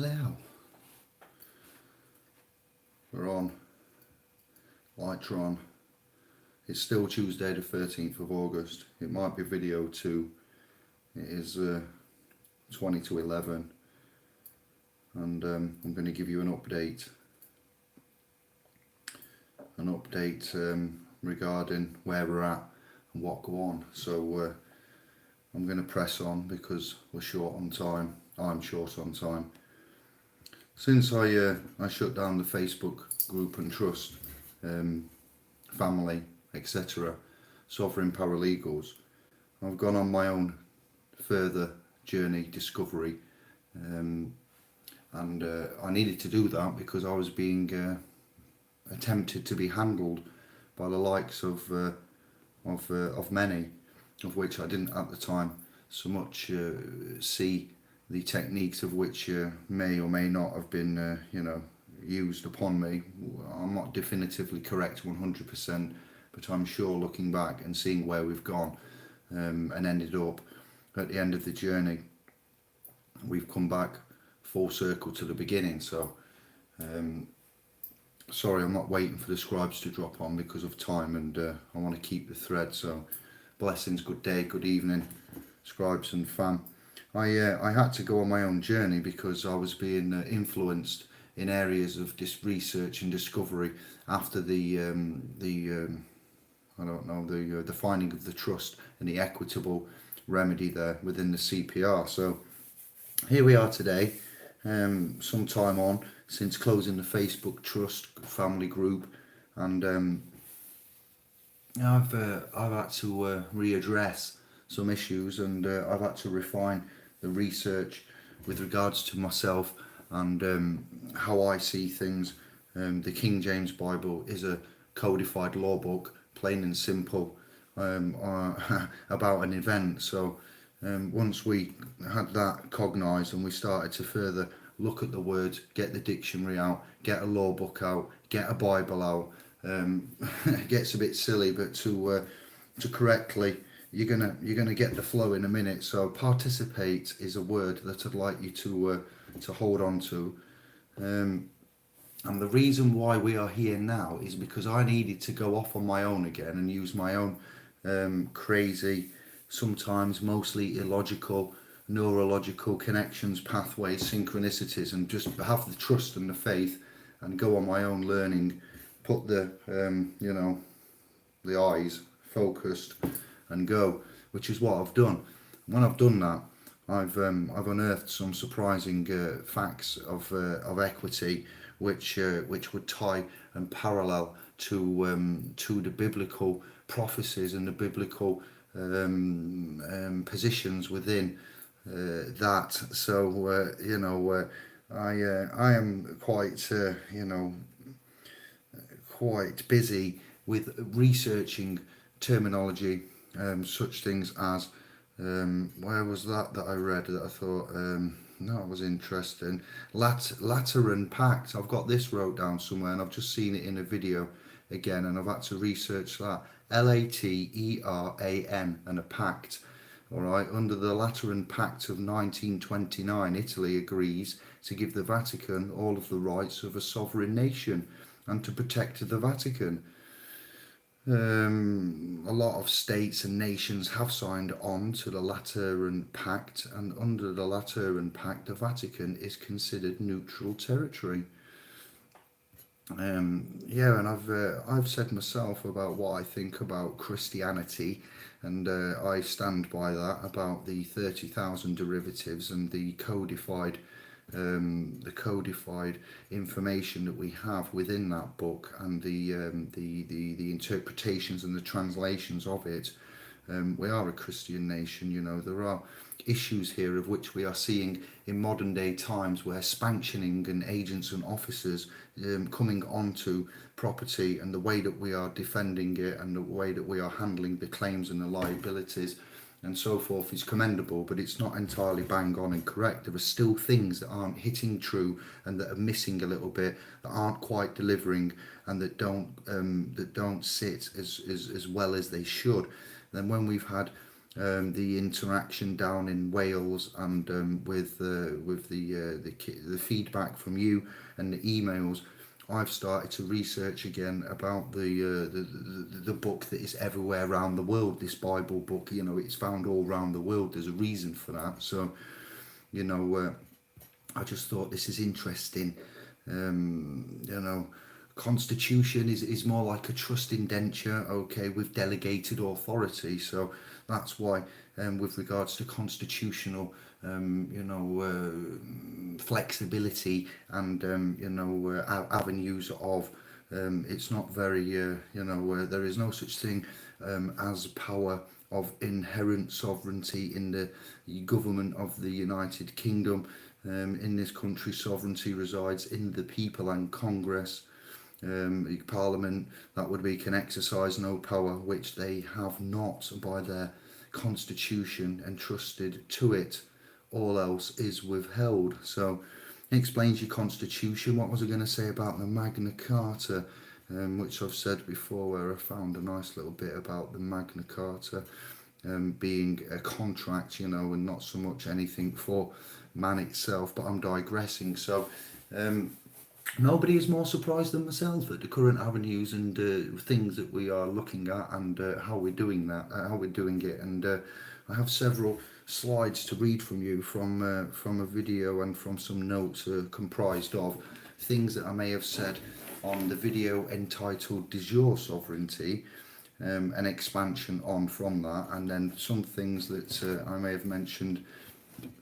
Hello. We're on. Lights are on. It's still Tuesday the 13th of August. It might be video 2. It is 20 to 11. And I'm going to give you an update. Regarding where we're at and what go on. So I'm going to press on because we're short on time. I'm short on time. Since I shut down the Facebook group and trust, family, etc., sovereign paralegals, I've gone on my own further journey, discovery, and I needed to do that because I was being attempted to be handled by the likes of many, of which I didn't at the time so much see the techniques of which may or may not have been used upon me. I'm not definitively correct 100%, but I'm sure looking back and seeing where we've gone and ended up at the end of the journey, we've come back full circle to the beginning. So sorry, I'm not waiting for the scribes to drop on because of time, and I want to keep the thread. So blessings, good day, good evening, scribes and fam. I had to go on my own journey because I was being influenced in areas of research and discovery after the finding of the trust and the equitable remedy there within the CPR. So here we are today, some time on since closing the Facebook trust family group, and I've had to readdress some issues, and I've had to refine the research with regards to myself and how I see things. The King James Bible is a codified law book, plain and simple, about an event. So once we had that cognised and we started to further look at the words, get the dictionary out, get a law book out, get a Bible out, it gets a bit silly, but to correctly, you're gonna get the flow in a minute. So participate is a word that I'd like you to hold on to, and the reason why we are here now is because I needed to go off on my own again and use my own crazy, sometimes mostly illogical, neurological connections, pathways, synchronicities, and just have the trust and the faith and go on my own learning, put the the eyes focused and go, which is what I've done. When I've done that, I've unearthed some surprising facts of equity, which would tie and parallel to the biblical prophecies and the biblical positions within that. So I am quite quite busy with researching terminology, such things as where was that I read that I thought that was interesting. Lateran Pact. I've got this wrote down somewhere, and I've just seen it in a video again, and I've had to research that. Lateran and a pact. All right. Under the Lateran Pact of 1929, Italy agrees to give the Vatican all of the rights of a sovereign nation and to protect the Vatican. A lot of states and nations have signed on to the Lateran Pact, and under the Lateran Pact, the Vatican is considered neutral territory. And I've said myself about what I think about Christianity, and I stand by that about the 30,000 derivatives and the codified information that we have within that book, and the interpretations and the translations of it. We are a Christian nation. There are issues here of which we are seeing in modern day times, where sanctioning and agents and officers coming onto property, and the way that we are defending it and the way that we are handling the claims and the liabilities and so forth is commendable, but it's not entirely bang on and correct. There are still things that aren't hitting true and that are missing a little bit, that aren't quite delivering, and that don't sit as well as they should. Then when we've had the interaction down in Wales, and with the feedback from you and the emails, I've started to research again about the book that is everywhere around the world. This Bible book, it's found all around the world. There's a reason for that. So, I just thought this is interesting. Constitution is more like a trust indenture, okay, with delegated authority. So that's why, with regards to constitutional, flexibility and avenues of, it's not very, there is no such thing as power of inherent sovereignty in the government of the United Kingdom. In this country, sovereignty resides in the people and Congress. Parliament, that would be, can exercise no power which they have not by their constitution entrusted to it. All else is withheld. So it explains your constitution. What was I going to say about the Magna Carta, which I've said before, where I found a nice little bit about the Magna Carta being a contract, and not so much anything for man itself. But I'm digressing. So nobody is more surprised than myself at the current avenues and things that we are looking at, and how we're doing it. And I have several slides to read from you from a video and from some notes comprised of things that I may have said on the video entitled "De Jure Sovereignty," an expansion on from that, and then some things that I may have mentioned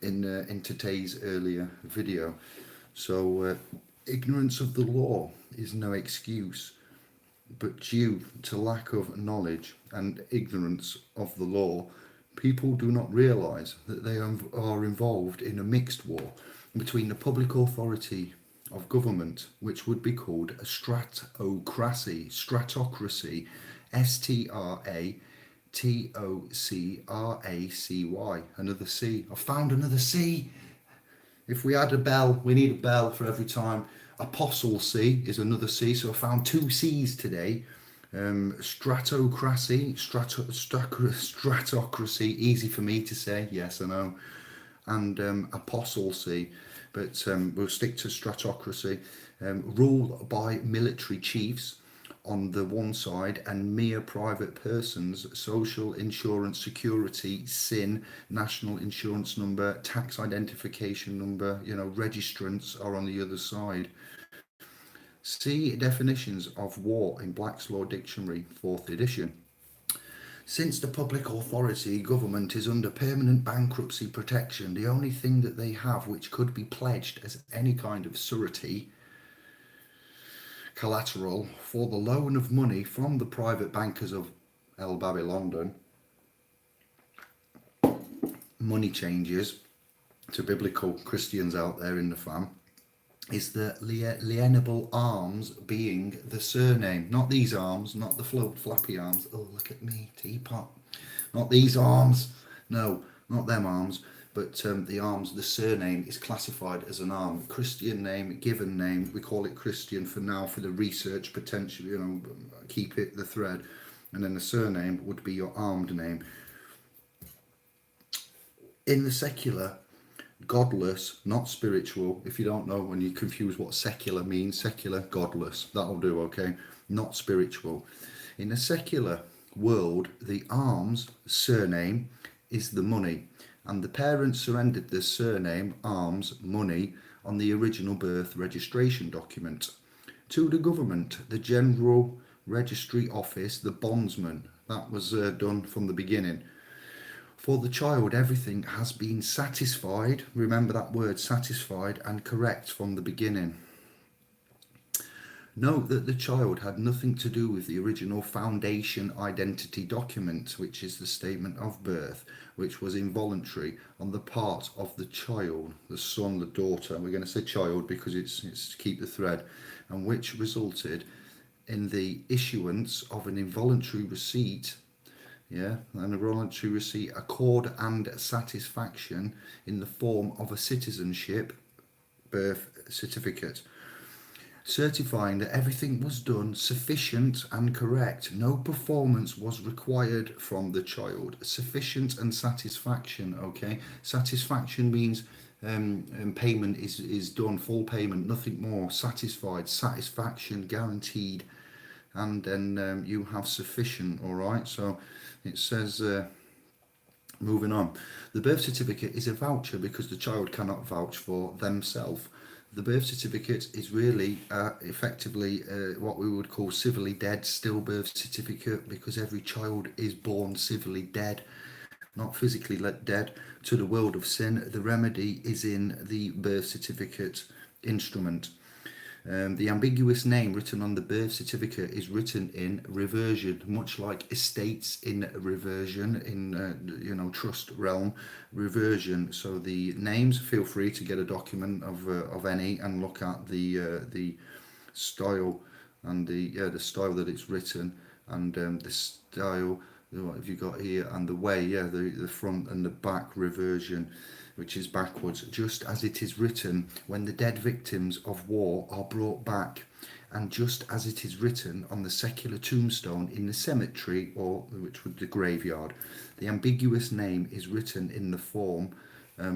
in today's earlier video. So ignorance of the law is no excuse, but due to lack of knowledge and ignorance of the law, people do not realise that they are involved in a mixed war between the public authority of government, which would be called a stratocracy, stratocracy, another C. I found another C. If we had a bell, we need a bell for every time. Apostasy is another C, so I found two C's today. Stratocracy, easy for me to say, yes I know, and apostasy, but we'll stick to stratocracy. Rule by military chiefs on the one side, and mere private persons, social insurance security, SIN, national insurance number, tax identification number, registrants are on the other side. See definitions of war in Black's Law Dictionary, 4th edition. Since the public authority government is under permanent bankruptcy protection, the only thing that they have which could be pledged as any kind of surety, collateral, for the loan of money from the private bankers of El Babi London, money changers to biblical Christians out there in the fam, is the lienable arms, being the surname. Not these arms, not the flappy arms. Oh, look at me, teapot. Not these arms. No, not them arms. But the arms, the surname is classified as an arm. Christian name, given name, we call it Christian for now for the research potential, keep it the thread. And then the surname would be your armed name. In the secular, godless, not spiritual. If you don't know, when you confuse what secular means, secular, godless, that'll do, okay? Not spiritual. In a secular world, the arms, surname, is the money, and the parents surrendered the surname, arms, money, on the original birth registration document to the government, the General Registry Office, the bondsman. That was done from the beginning. For the child, everything has been satisfied, remember that word, satisfied, and correct from the beginning. Note that the child had nothing to do with the original foundation identity document, which is the statement of birth, which was involuntary on the part of the child, the son, the daughter. We're going to say child because it's to keep the thread, and which resulted in the issuance of an involuntary receipt. An involuntary receipt, accord and satisfaction in the form of a citizenship birth certificate. certifying that everything was done sufficient and correct. No performance was required from the child. Sufficient and satisfaction, okay? Satisfaction means payment is done, full payment, nothing more. Satisfied, satisfaction guaranteed. And then you have sufficient, all right? So it says... moving on. The birth certificate is a voucher because the child cannot vouch for themselves. The birth certificate is really effectively what we would call civilly dead stillbirth certificate, because every child is born civilly dead, not physically dead, to the world of sin. The remedy is in the birth certificate instrument. The ambiguous name written on the birth certificate is written in reversion, much like estates in reversion, in trust realm reversion. So the names, feel free to get a document of any and look at the style and the style that it's written, and the style. What have you got here? And the way, the front and the back reversion, which is backwards, just as it is written when the dead victims of war are brought back, and just as it is written on the secular tombstone in the cemetery, or which would the graveyard. The ambiguous name is written in the form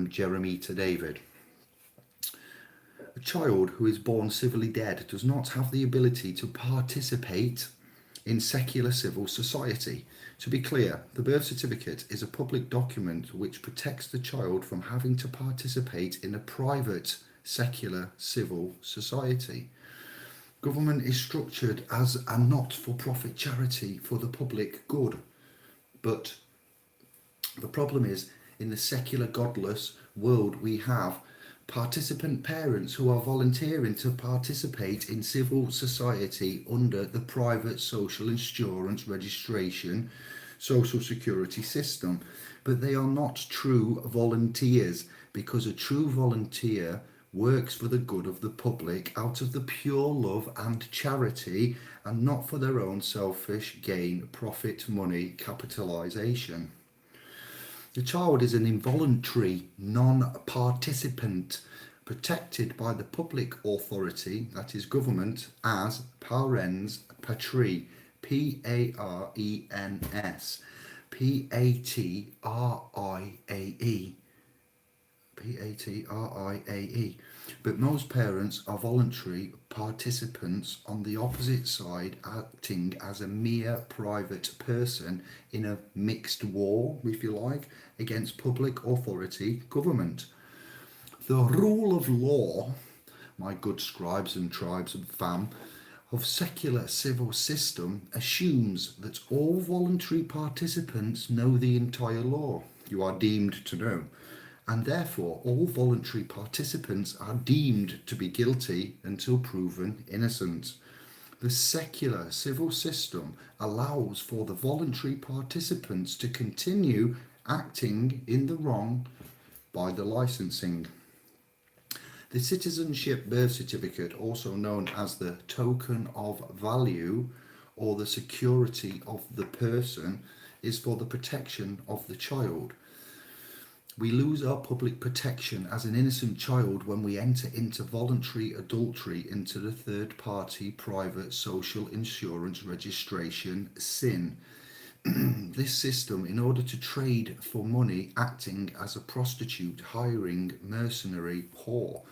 Jeremy to David. A child who is born civilly dead does not have the ability to participate in secular civil society. To be clear, the birth certificate is a public document which protects the child from having to participate in a private, secular civil society. Government is structured as a not-for-profit charity for the public good. But the problem is, in the secular, godless world, we have participant parents who are volunteering to participate in civil society under the private social insurance registration social security system, but they are not true volunteers, because a true volunteer works for the good of the public out of the pure love and charity, and not for their own selfish gain, profit, money, capitalization. The child is an involuntary non-participant, protected by the public authority, that is government, as parens patriae, P-A-R-E-N-S, P-A-T-R-I-A-E, P-A-T-R-I-A-E. But most parents are voluntary participants on the opposite side, acting as a mere private person in a mixed war, if you like, against public authority government. The rule of law, my good scribes and tribes and fam, of secular civil system assumes that all voluntary participants know the entire law. You are deemed to know. And therefore all voluntary participants are deemed to be guilty until proven innocent. The secular civil system allows for the voluntary participants to continue acting in the wrong by the licensing. The citizenship birth certificate, also known as the token of value or the security of the person, is for the protection of the child. We lose our public protection as an innocent child when we enter into voluntary adultery into the third party private social insurance registration sin. This system, in order to trade for money, acting as a prostitute, hiring mercenary whore,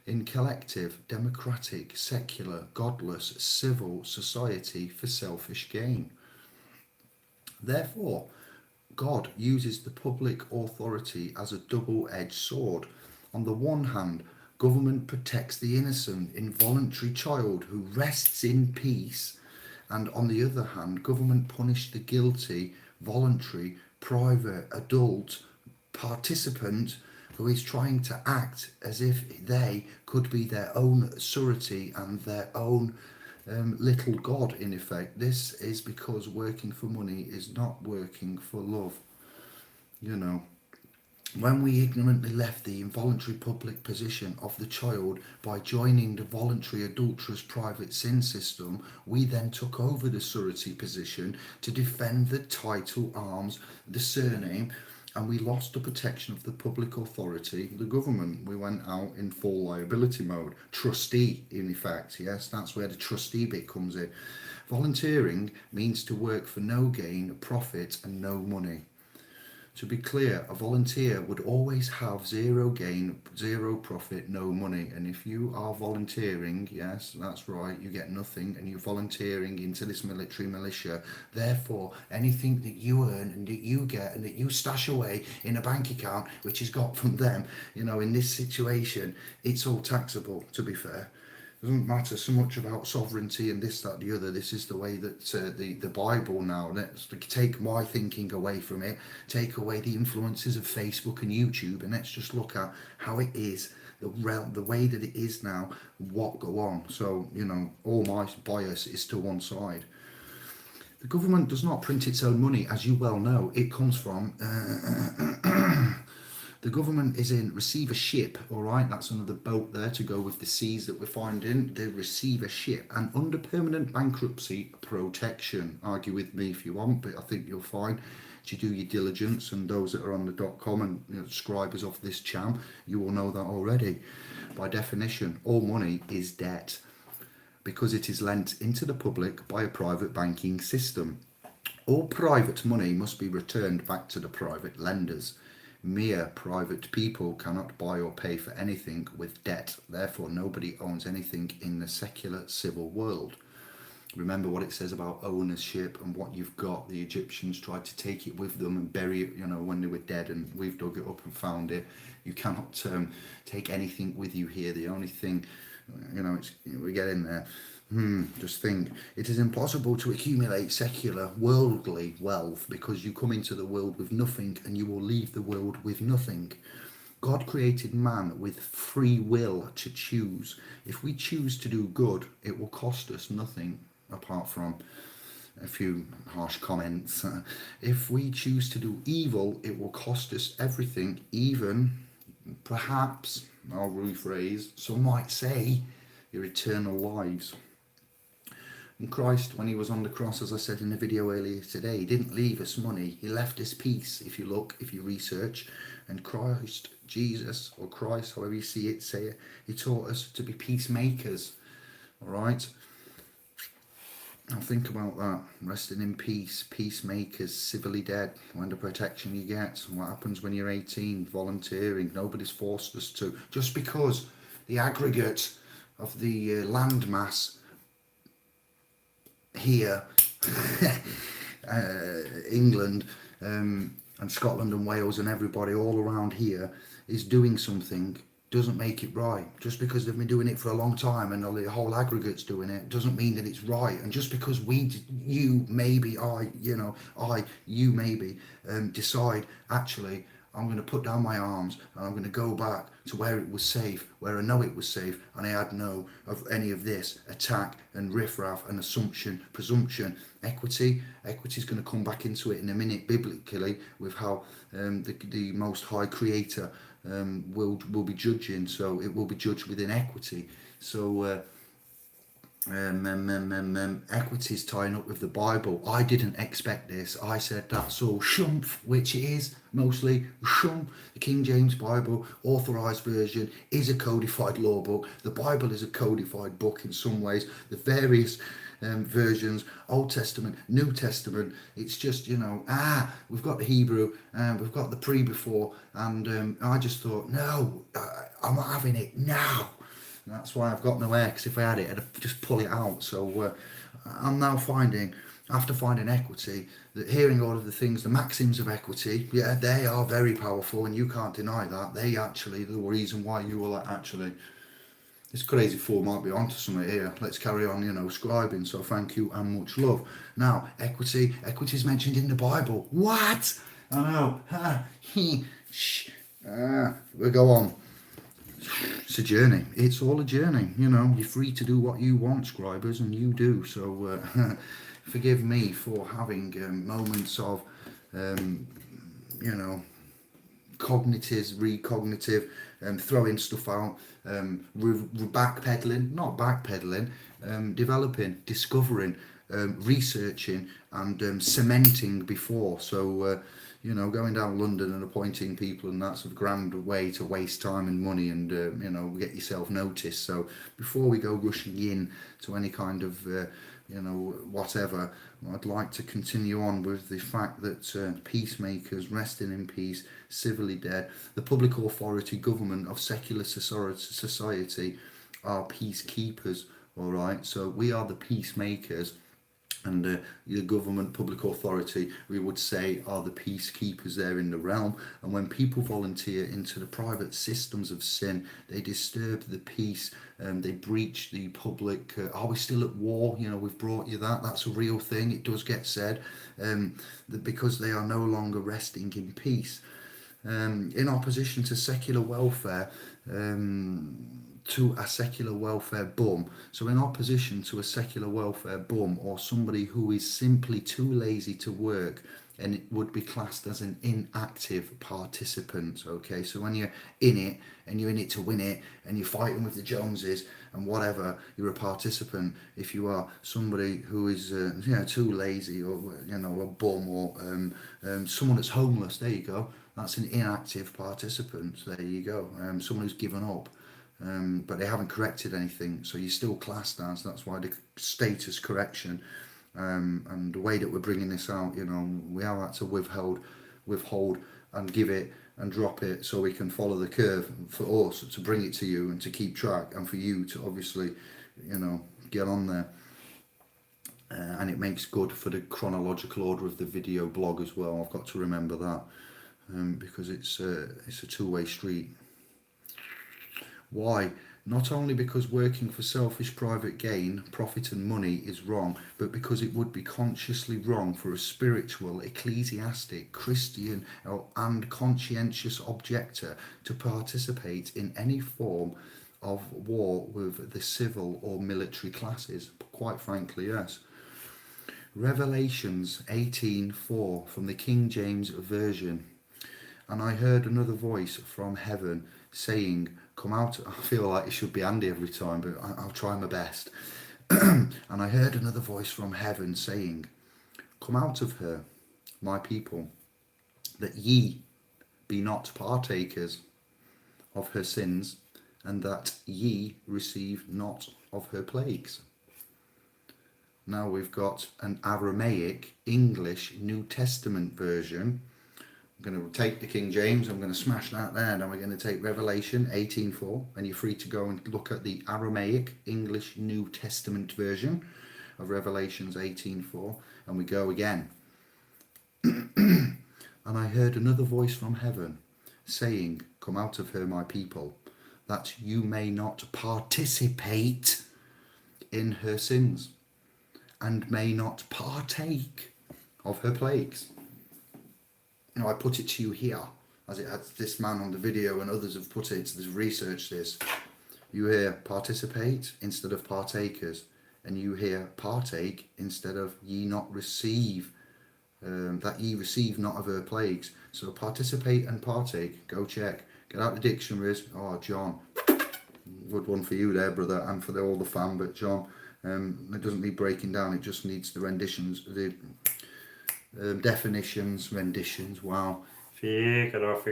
in collective, democratic, secular, godless, civil society for selfish gain. Therefore, God uses the public authority as a double-edged sword. On the one hand, government protects the innocent, involuntary child who rests in peace, and on the other hand, government punishes the guilty, voluntary, private, adult participant who is trying to act as if they could be their own surety and their own little god, in effect. This is because working for money is not working for love. When we ignorantly left the involuntary public position of the child by joining the voluntary adulterous private sin system, we then took over the surety position to defend the title, arms, the surname, and we lost the protection of the public authority, the government. We went out in full liability mode. Trustee, in effect, yes, that's where the trustee bit comes in. Volunteering means to work for no gain, profit, and no money. To be clear, a volunteer would always have zero gain, zero profit, no money. And if you are volunteering, yes, that's right, you get nothing, and you're volunteering into this military militia. Therefore, anything that you earn and that you get and that you stash away in a bank account, which is got from them, in this situation, it's all taxable, to be fair. Doesn't matter so much about sovereignty and this, that, the other. This is the way that the Bible now. Let's take my thinking away from it, take away the influences of Facebook and YouTube, and let's just look at how it is, the way that it is now, what go on. So, all my bias is to one side. The government does not print its own money, as you well know. It comes from... The government is in receivership, all right? That's another boat there to go with the seas that we're finding, the receivership, and under permanent bankruptcy protection. Argue with me if you want, but I think you'll find if you do your diligence, and those that are on the .com and subscribers of this channel, you will know that already. By definition, all money is debt because it is lent into the public by a private banking system. All private money must be returned back to the private lenders. Mere private people cannot buy or pay for anything with debt. Therefore, nobody owns anything in the secular civil world. Remember what it says about ownership and what you've got. The Egyptians tried to take it with them and bury it, when they were dead, and we've dug it up and found it. You cannot take anything with you here. The only thing, we get in there. Just think, it is impossible to accumulate secular, worldly wealth because you come into the world with nothing and you will leave the world with nothing. God created man with free will to choose. If we choose to do good, it will cost us nothing apart from a few harsh comments. If we choose to do evil, it will cost us everything, even, perhaps, I'll rephrase, some might say, your eternal lives. And Christ, when he was on the cross, as I said in the video earlier today, he didn't leave us money. He left us peace, if you look, if you research. And Christ, Jesus, or Christ, however you see it, say it, he taught us to be peacemakers. All right? Now think about that. Resting in peace, peacemakers, civilly dead. When the protection you get. What happens when you're 18? Volunteering. Nobody's forced us to. Just because the aggregate of the land mass here, England and Scotland and Wales and everybody all around here is doing something doesn't make it right. Just because they've been doing it for a long time and the whole aggregate's doing it doesn't mean that it's right. And just because you maybe decide, actually, I'm going to put down my arms and I'm going to go back to where it was safe, where I know it was safe, and I had no of any of this attack and riffraff and assumption, presumption. Equity is going to come back into it in a minute biblically with how the Most High Creator will be judging. So it will be judged within equity. So equity is tying up with the Bible. I didn't expect this. I said that's all shump, which it is mostly shump. The King James Bible, authorized version, is a codified law book. The Bible is a codified book in some ways. The various versions, Old Testament, New Testament, it's just, we've got the Hebrew, we've got the pre-before, and I just thought, no, I'm not having it now. That's why I've got no air, because if I had it, I'd just pull it out. So I'm now finding, after finding equity, that hearing all of the things, the maxims of equity, yeah, they are very powerful, and you can't deny that. They actually, the reason why you will actually, this crazy fool might be onto something here. Let's carry on, scribing. So thank you and much love. Now, equity is mentioned in the Bible. What? I know. We'll go on. It's a journey. It's all a journey. You're free to do what you want, scribers, and you do. So forgive me for having moments of, recognitive, throwing stuff out, backpedaling, developing, discovering, researching, and cementing before. So, you know, going down London and appointing people, and that's a grand way to waste time and money and, you know, get yourself noticed. So before we go rushing in to any kind of, you know, whatever, I'd like to continue on with the fact that peacemakers, resting in peace, civilly dead, the public authority government of secular society are peacekeepers, all right? So we are the peacemakers, and the government, public authority, we would say, are the peacekeepers there in the realm. And when people volunteer into the private systems of sin, they disturb the peace, they breach the public. Are we still at war? You know, we've brought you that. That's a real thing. It does get said, because they are no longer resting in peace. In opposition to secular welfare, to a secular welfare bum. So in opposition to a secular welfare bum, or somebody who is simply too lazy to work, and it would be classed as an inactive participant. Okay, so when you're in it and you're in it to win it and you're fighting with the Joneses and whatever, you're a participant. If you are somebody who is you know, too lazy, or you know, a bum, or someone that's homeless, there you go, that's an inactive participant. There you go. Someone who's given up. But they haven't corrected anything, so you're still classed as. That's why the status correction, and the way that we're bringing this out, you know, we have had to withhold and give it and drop it, so we can follow the curve for us to bring it to you and to keep track, and for you to obviously, you know, get on there. And it makes good for the chronological order of the video blog as well. I've got to remember that, because it's a two-way street. Why? Not only because working for selfish private gain, profit and money is wrong, but because it would be consciously wrong for a spiritual, ecclesiastic, Christian and conscientious objector to participate in any form of war with the civil or military classes. Quite frankly, yes. Revelations 18:4 from the King James Version. And I heard another voice from heaven saying, come out. I feel like it should be Andy every time, but I'll try my best. And I heard another voice from heaven saying, come out of her, my people, that ye be not partakers of her sins, and that ye receive not of her plagues. Now we've got an Aramaic English New Testament version. I'm going to take the King James, I'm going to smash that there. Now we're going to take Revelation 18:4, and you're free to go and look at the Aramaic English New Testament version of Revelations 18:4, and we go again. And I heard another voice from heaven saying, come out of her, my people, that you may not participate in her sins, and may not partake of her plagues. Now, I put it to you here, as it has this man on the video and others have put it, there's researched this. You hear participate instead of partakers, and you hear partake instead of ye not receive, that ye receive not of her plagues. So participate and partake, go check, get out the dictionaries. Oh, John, good one for you there, brother, and for all the fam, but John, it doesn't need breaking down, it just needs the renditions, the definitions, renditions, wow. Figure off.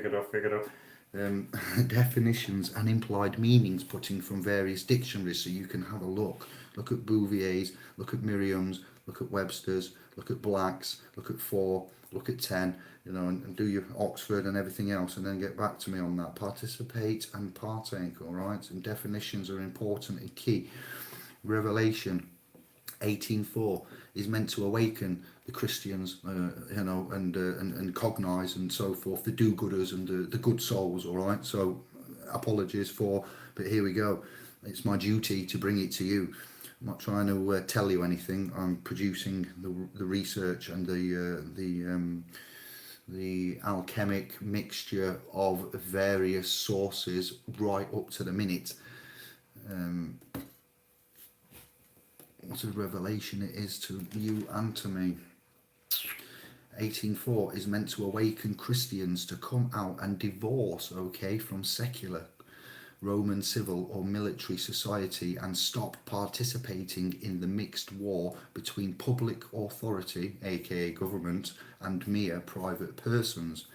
Definitions and implied meanings putting from various dictionaries, so you can have a look. Look at Bouvier's, look at Merriam's, look at Webster's, look at Black's, look at 4, look at 10, you know, and do your Oxford and everything else, and then get back to me on that. Participate and partake, all right? And definitions are important and key. Revelation 18:4 is meant to awaken the Christians, you know, and cognise and so forth, the do-gooders and the good souls, all right? So apologies for, but here we go. It's my duty to bring it to you. I'm not trying to tell you anything. I'm producing the research and the alchemic mixture of various sources right up to the minute. What a revelation it is to you and to me. 18:4 is meant to awaken Christians to come out and divorce, okay, from secular Roman civil or military society and stop participating in the mixed war between public authority, aka government, and mere private persons.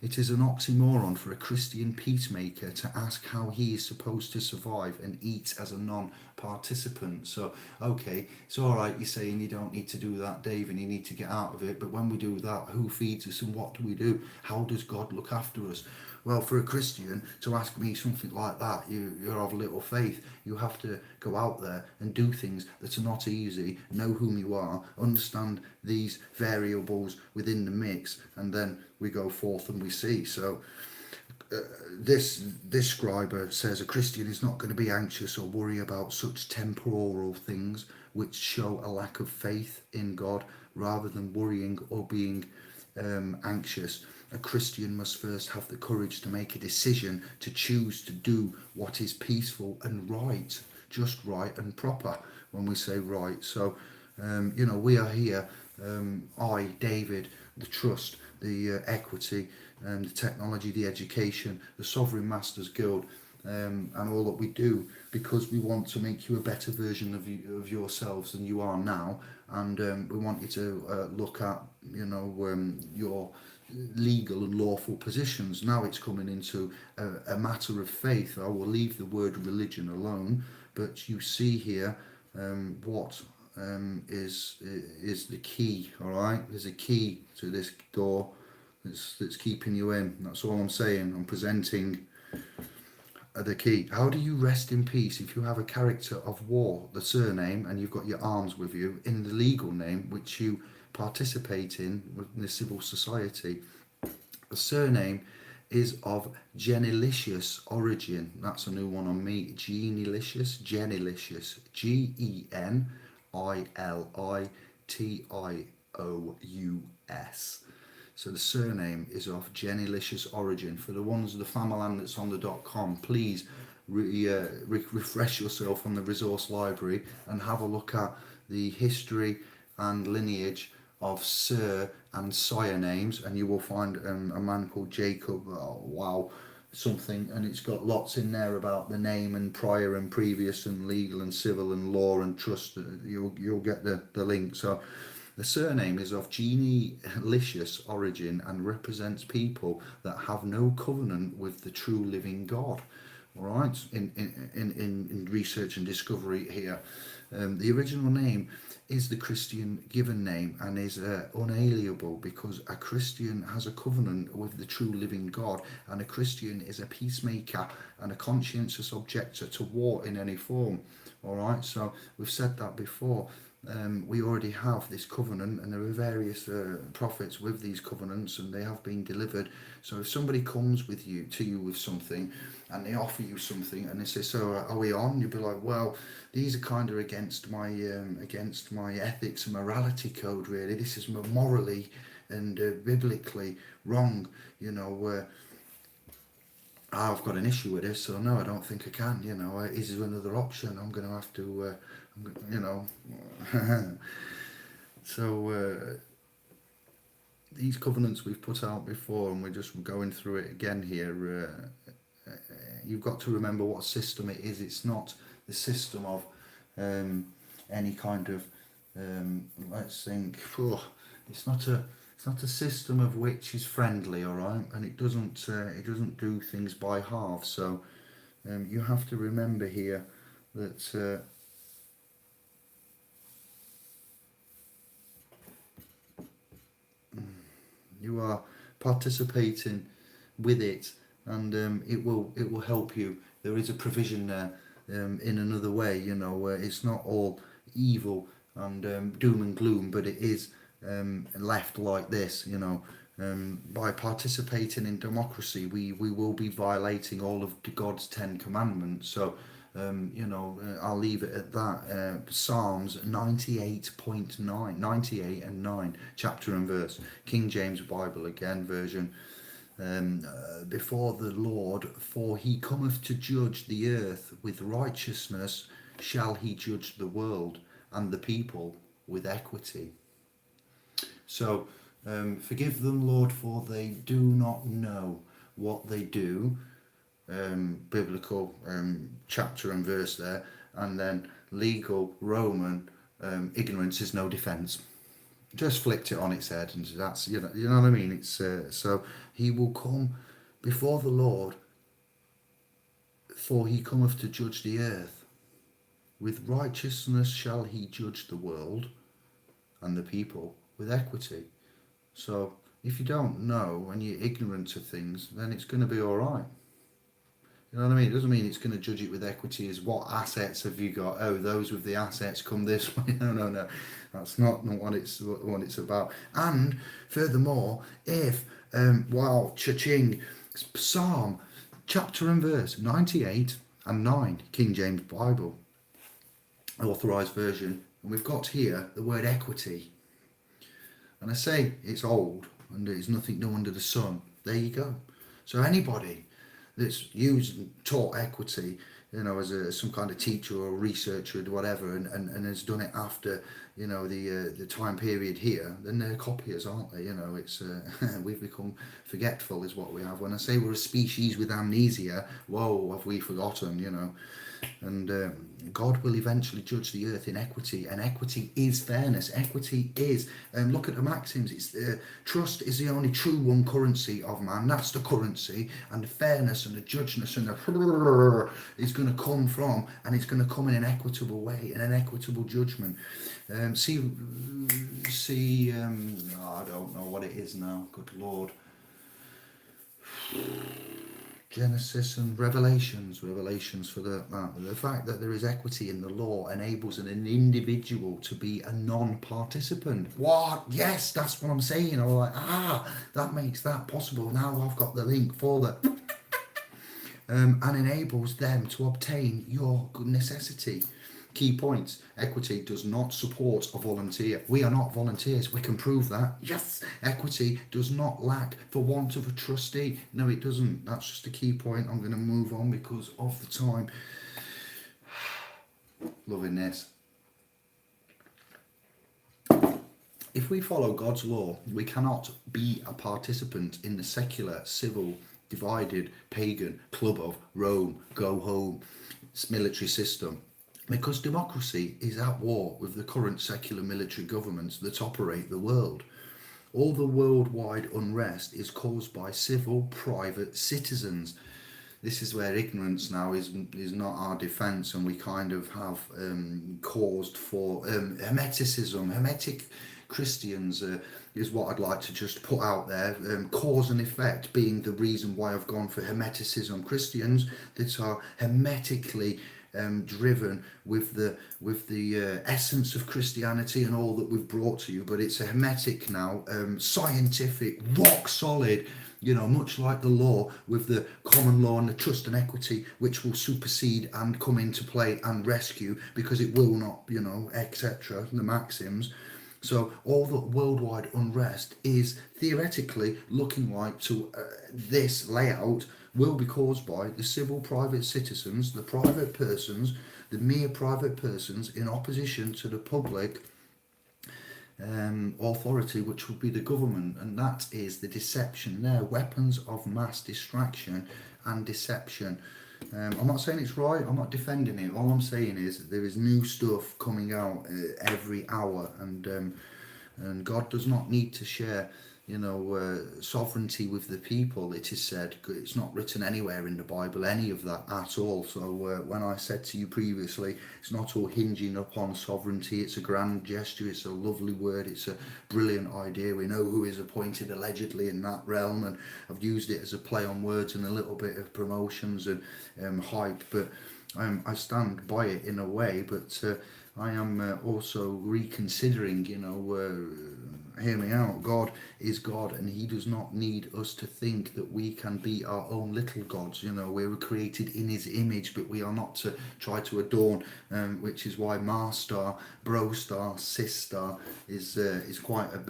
It is an oxymoron for a Christian peacemaker to ask how he is supposed to survive and eat as a non-participant. So, okay, it's all right, you're saying you don't need to do that, Dave, and you need to get out of it, but when we do that, who feeds us and what do we do? How does God look after us? Well, for a Christian to ask me something like that, you're of little faith. You have to go out there and do things that are not easy, know whom you are, understand these variables within the mix, and then we go forth and we see. So this scriber says a Christian is not going to be anxious or worry about such temporal things which show a lack of faith in God, rather than worrying or being anxious. A Christian must first have the courage to make a decision to choose to do what is peaceful and right, just right and proper. When we say right, so we are here. I, David, the trust, the equity, the technology, the education, the Sovereign Masters Guild, and all that we do, because we want to make you a better version of yourselves than you are now, and we want you to look at your legal and lawful positions. Now it's coming into a matter of faith. I will leave the word religion alone, but you see here what is the key. All right, there's a key to this door that's keeping you in. That's all I'm saying. I'm presenting the key. How do you rest in peace if you have a character of war, the surname, and you've got your arms with you, in the legal name which you participate in with the civil society? The surname is of genilicious origin. That's a new one on me. Genilicious, Genilitious. So the surname is of genilicious origin. For the ones, the famaland that's on the .com, please refresh yourself on the resource library and have a look at the history and lineage of Sir and Sire names, and you will find a man called Jacob, something, and it's got lots in there about the name and prior and previous and legal and civil and law and trust. You'll get the link. So the surname is of genilicious origin and represents people that have no covenant with the true living God. All right, in research and discovery here, the original name is the Christian given name and is unalienable, because a Christian has a covenant with the true living God, and a Christian is a peacemaker and a conscientious objector to war in any form. All right, so we've said that before. We already have this covenant, and there are various prophets with these covenants, and they have been delivered. So if somebody comes to you with something, and they offer you something, and they say, "So are we on?" You'll be like, "Well, these are kind of against my ethics and morality code. Really, this is morally and biblically wrong. I've got an issue with this, so no, I don't think I can. Is there another option? I'm going to have to." So these covenants we've put out before, and we're just going through it again here. You've got to remember what system it is. It's not the system of any kind of let's think. It's not a system of which is friendly, all right, and it doesn't do things by half. So you have to remember here that. You are participating with it, and it will help you. There is a provision there in another way, where it's not all evil and doom and gloom, but it is left like this. By participating in democracy, we will be violating all of God's 10 commandments. So I'll leave it at that. Psalms 98.9, 98 and 9, chapter and verse, King James Bible again version. Before the Lord, for he cometh to judge the earth with righteousness, shall he judge the world and the people with equity. So forgive them, Lord, for they do not know what they do. biblical chapter and verse there, and then legal Roman ignorance is no defence. Just flicked it on its head, and that's you know what I mean. It's so he will come before the Lord, for he cometh to judge the earth. With righteousness shall he judge the world and the people with equity. So if you don't know and you're ignorant of things, then it's going to be all right. You know what I mean? It doesn't mean it's going to judge it with equity as what assets have you got? Oh, those with the assets come this way. No. That's not what it's about. And furthermore, if, cha-ching, Psalm, chapter and verse 98 and 9, King James Bible, authorised version, and we've got here the word equity. And I say it's old and there's nothing new under the sun. There you go. So anybody that's used and taught equity, as some kind of teacher or researcher or whatever, and has done it after, the time period here, then they're copiers, aren't they? It's we've become forgetful is what we have. When I say we're a species with amnesia, whoa, have we forgotten, And God will eventually judge the earth in equity, and equity is fairness. Equity is, look at the maxims. It's trust is the only true one currency of man. That's the currency, and the fairness and the judgeness and the is going to come from, and it's going to come in an equitable way, in an equitable judgment. I don't know what it is now. Good Lord. Genesis and Revelations for the fact that there is equity in the law enables an individual to be a non-participant. What? Yes, that's what I'm saying. I'm like, that makes that possible. Now I've got the link for that. And enables them to obtain your good necessity. Key points. Equity does not support a volunteer. We are not volunteers. We can prove that. Yes. Equity does not lack for want of a trustee. No, it doesn't. That's just a key point. I'm going to move on because of the time. Loving this. If we follow God's law, we cannot be a participant in the secular, civil, divided, pagan club of Rome, go home, military system. Because democracy is at war with the current secular military governments that operate the world. All the worldwide unrest is caused by civil private citizens. This is where ignorance now is not our defence, and we kind of have caused for Hermeticism. Hermetic Christians is what I'd like to just put out there. Cause and effect being the reason why I've gone for Hermeticism. Christians that are hermetically driven with the essence of Christianity and all that we've brought to you, but it's a hermetic now, scientific, rock solid, much like the law, with the common law and the trust and equity, which will supersede and come into play and rescue, because it will not, etc., the maxims. So all the worldwide unrest is theoretically looking like to this layout will be caused by the civil private citizens, the private persons, the mere private persons in opposition to the public authority, which would be the government. And that is the deception there, weapons of mass distraction and deception. I'm not saying it's right, I'm not defending it. All I'm saying is there is new stuff coming out every hour, and God does not need to share sovereignty with the people. It is said, it's not written anywhere in the Bible, any of that at all. So when I said to you previously, it's not all hinging upon sovereignty. It's a grand gesture, it's a lovely word, it's a brilliant idea. We know who is appointed allegedly in that realm, and I've used it as a play on words and a little bit of promotions and hype, but I stand by it in a way. But I am also reconsidering, hear me out. God is God, and he does not need us to think that we can be our own little gods. We were created in his image, but we are not to try to adorn, which is why Mars star, Bro star, Sis star is quite a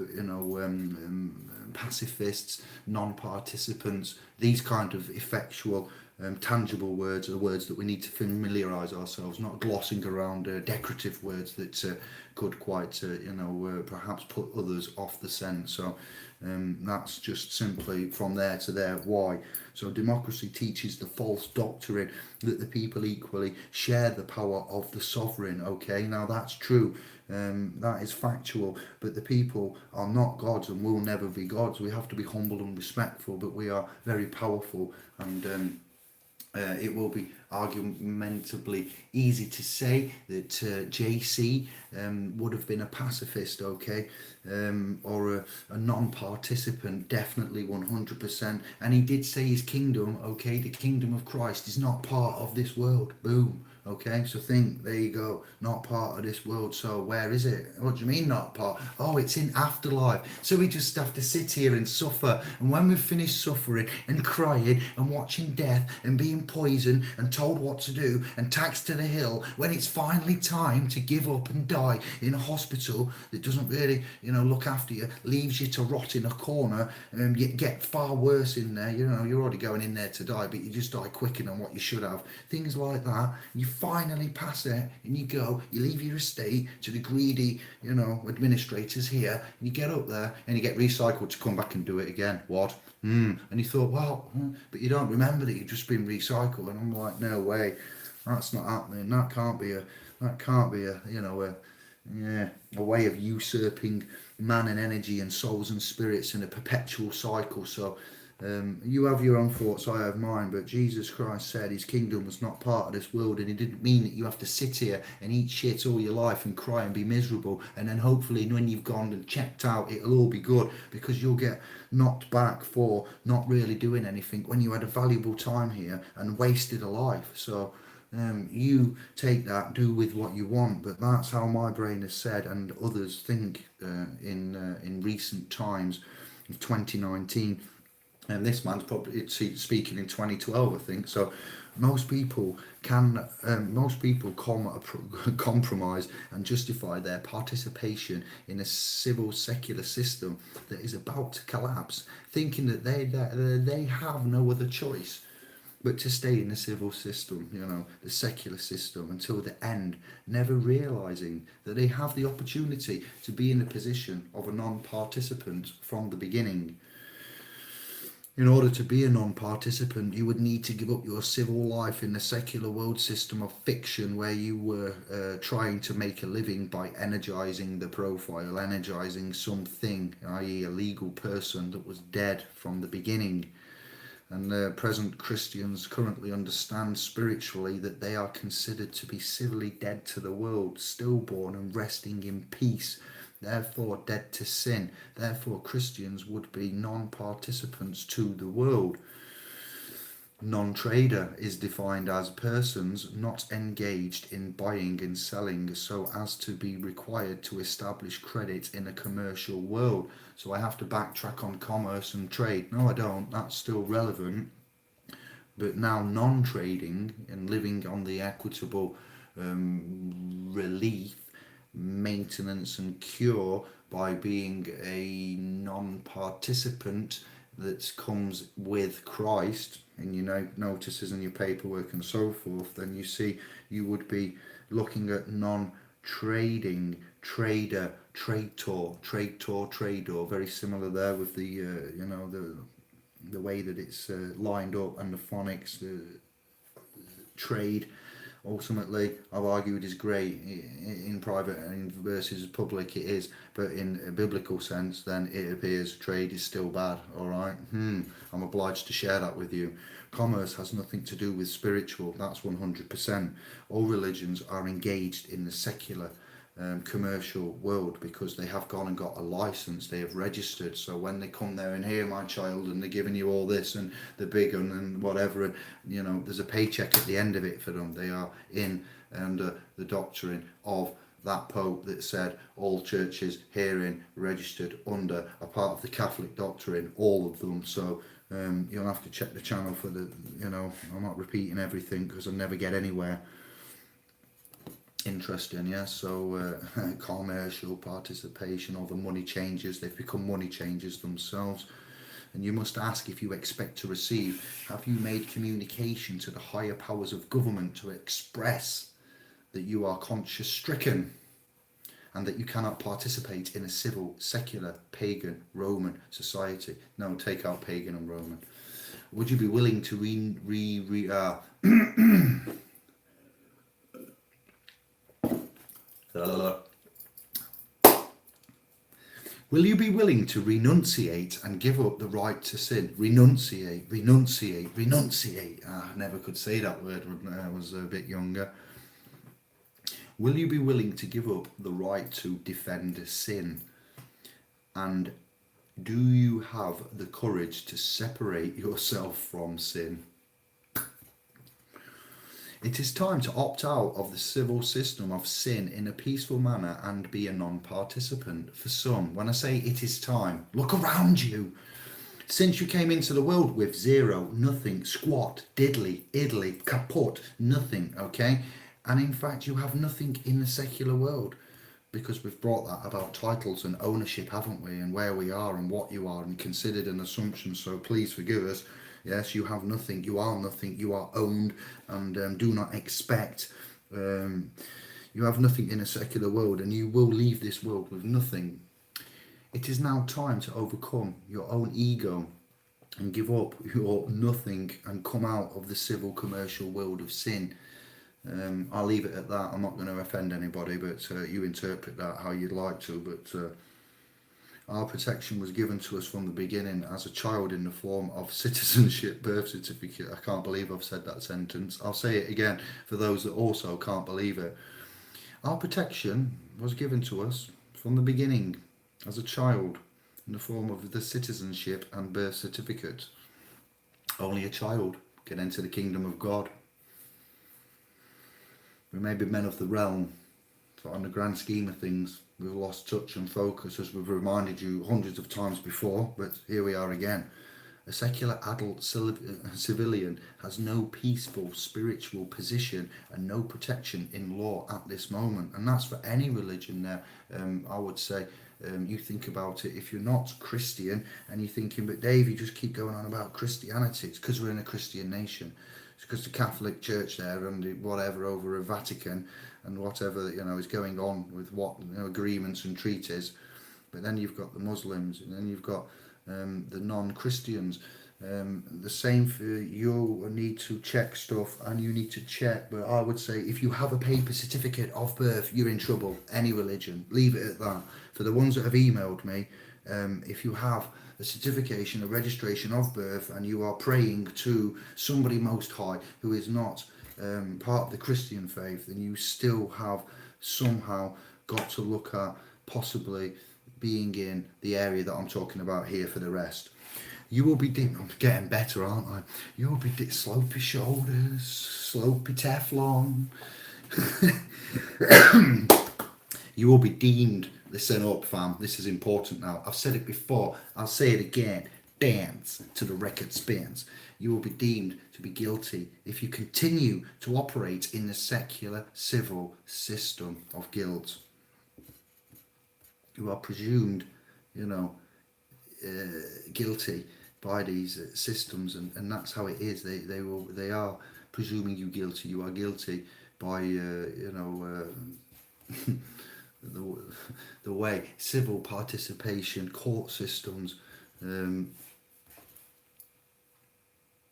pacifists, non-participants. These kind of effectual tangible words are words that we need to familiarise ourselves, not glossing around decorative words that could quite perhaps put others off the scent. So That's just simply from there to there. Why? So democracy teaches the false doctrine that the people equally share the power of the sovereign. Okay, now that's true. That is factual, but the people are not gods and will never be gods. We have to be humble and respectful, but we are very powerful, and it will be argumentably easy to say that JC would have been a pacifist, okay, or a non-participant, definitely 100%. And he did say his kingdom, okay, the kingdom of Christ is not part of this world. Boom. Okay, so think, there you go, not part of this world. So where is it? What do you mean not part? Oh, it's in afterlife. So we just have to sit here and suffer. And when we've finished suffering and crying and watching death and being poisoned and told what to do and taxed to the hill, when it's finally time to give up and die in a hospital that doesn't really, look after you, leaves you to rot in a corner, and you get far worse in there. You're already going in there to die, but you just die quicker than what you should have. Things like that. You finally pass it and you go, you leave your estate to the greedy, administrators here, and you get up there and you get recycled to come back and do it again. What? And you thought, well, but you don't remember that you've just been recycled. And I'm like, no way, that's not happening. That can't be a way of usurping man and energy and souls and spirits in a perpetual cycle. So you have your own thoughts, I have mine, but Jesus Christ said his kingdom was not part of this world, and he didn't mean that you have to sit here and eat shit all your life and cry and be miserable, and then hopefully when you've gone and checked out it'll all be good, because you'll get knocked back for not really doing anything when you had a valuable time here and wasted a life. So you take that, do with what you want, but that's how my brain has said, and others think in recent times of 2019. And this man's probably speaking in 2012, I think. So most people compromise and justify their participation in a civil secular system that is about to collapse, thinking that they have no other choice but to stay in the civil system, the secular system, until the end, never realizing that they have the opportunity to be in the position of a non-participant from the beginning. In order to be a non-participant, you would need to give up your civil life in the secular world system of fiction, where you were trying to make a living by energizing the profile, energizing something, i.e. a legal person that was dead from the beginning. And present Christians currently understand spiritually that they are considered to be civilly dead to the world, stillborn and resting in peace, therefore dead to sin. Therefore Christians would be non-participants to the world. Non-trader is defined as persons not engaged in buying and selling so as to be required to establish credit in a commercial world. So I have to backtrack on commerce and trade. No, I don't. That's still relevant. But now non-trading and living on the equitable relief, maintenance and cure by being a non-participant that comes with Christ in your notices and your paperwork and so forth, then you see you would be looking at non-trading, trader, trador, very similar there with the the way that it's lined up, and the phonics, the trade. Ultimately, I've argued is great in private and versus public. It is, but in a biblical sense, then it appears trade is still bad. All right, I'm obliged to share that with you. Commerce has nothing to do with spiritual. That's 100%. All religions are engaged in the secular commercial world because they have gone and got a license, they have registered. So when they come there and here my child, and they're giving you all this and the big one and whatever, and there's a paycheck at the end of it for them. They are in under the doctrine of that Pope that said all churches herein registered under a part of the Catholic doctrine, all of them. So you'll have to check the channel for the, I'm not repeating everything because I'll never get anywhere. Interesting, yeah. So commercial participation, or the money changers, they've become money changers themselves. And you must ask, if you expect to receive, have you made communication to the higher powers of government to express that you are conscience stricken and that you cannot participate in a civil, secular, pagan, Roman society. No, take out pagan and Roman. Would you be willing to will you be willing to renunciate and give up the right to sin? Renunciate, renunciate, renunciate. I never could say that word when I was a bit younger. Will you be willing to give up the right to defend sin? And do you have the courage to separate yourself from sin? It is time to opt out of the civil system of sin in a peaceful manner and be a non-participant. For some, when I say it is time, look around you. Since you came into the world with zero, nothing, squat, diddly, idly, kaput, nothing, okay? And in fact, you have nothing in the secular world, because we've brought that about titles and ownership, haven't we? And where we are and what you are, and considered an assumption. So please forgive us. Yes, you have nothing. You are nothing. You are owned, and do not expect. You have nothing in a secular world, and you will leave this world with nothing. It is now time to overcome your own ego and give up your nothing and come out of the civil commercial world of sin. I'll leave it at that. I'm not going to offend anybody, but you interpret that how you'd like to. But our protection was given to us from the beginning as a child in the form of citizenship, birth certificate. I can't believe I've said that sentence. I'll say it again for those that also can't believe it. Our protection was given to us from the beginning as a child in the form of the citizenship and birth certificate. Only a child can enter the kingdom of God. We may be men of the realm, but on the grand scheme of things, we've lost touch and focus, as we've reminded you hundreds of times before, but here we are again. A secular adult civilian has no peaceful spiritual position and no protection in law at this moment. And that's for any religion now. I would say, you think about it, if you're not Christian and you're thinking, but Dave, you just keep going on about Christianity. It's because we're in a Christian nation. It's because the Catholic Church there and whatever over a Vatican and whatever, is going on with what, agreements and treaties. But then you've got the Muslims, and then you've got the non-Christians. The same for you. Need to check stuff, and you need to check. But I would say, if you have a paper certificate of birth, you're in trouble. Any religion, leave it at that. For the ones that have emailed me, if you have a certification, a registration of birth, and you are praying to somebody most high who is not part of the Christian faith, then you still have somehow got to look at possibly being in the area that I'm talking about here for the rest. You will be deep. I'm getting better, aren't I? You will be slopey shoulders, slopey Teflon. You will be deemed. Listen up, fam. This is important now. I've said it before. I'll say it again. Dance to the record spins. You will be deemed to be guilty if you continue to operate in the secular civil system of guilt. You are presumed, guilty by these systems, and that's how it is. They are presuming you guilty. You are guilty by the way civil participation, court systems.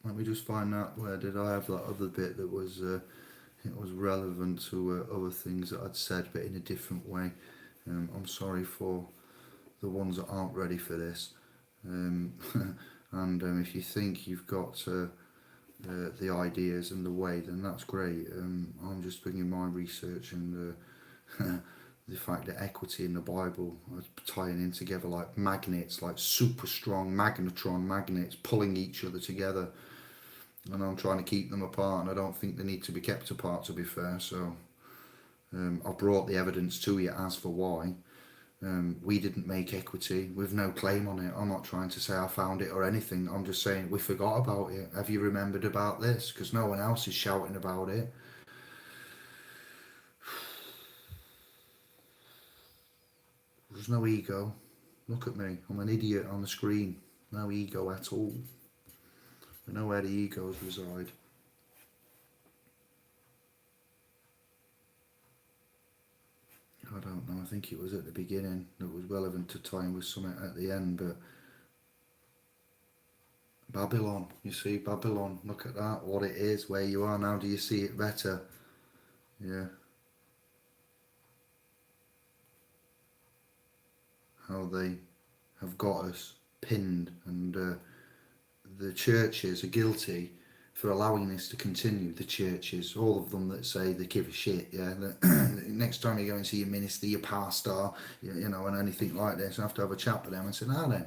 Let me just find out, where did I have that other bit that was it was relevant to other things that I'd said, but in a different way. I'm sorry for the ones that aren't ready for this. And if you think you've got the ideas and the way, then that's great. I'm just bringing my research and the fact that equity in the Bible are tying in together like magnets, like super strong magnetron magnets pulling each other together. And I'm trying to keep them apart, and I don't think they need to be kept apart, to be fair. So I've brought the evidence to you as for why. We didn't make equity. We've no claim on it. I'm not trying to say I found it or anything. I'm just saying we forgot about it. Have you remembered about this? Because no one else is shouting about it. There's no ego. Look at me. I'm an idiot on the screen. No ego at all. We know where the egos reside. I don't know. I think it was at the beginning that was relevant to tie in with something at the end, but Babylon, you see, Babylon, look at that, what it is, where you are now, do you see it better? Yeah. How they have got us pinned, and the churches are guilty for allowing this to continue. The churches, all of them that say they give a shit, yeah. Next time you go and see your minister, your pastor, you know, and anything like this, you have to have a chat with them and say, nah then,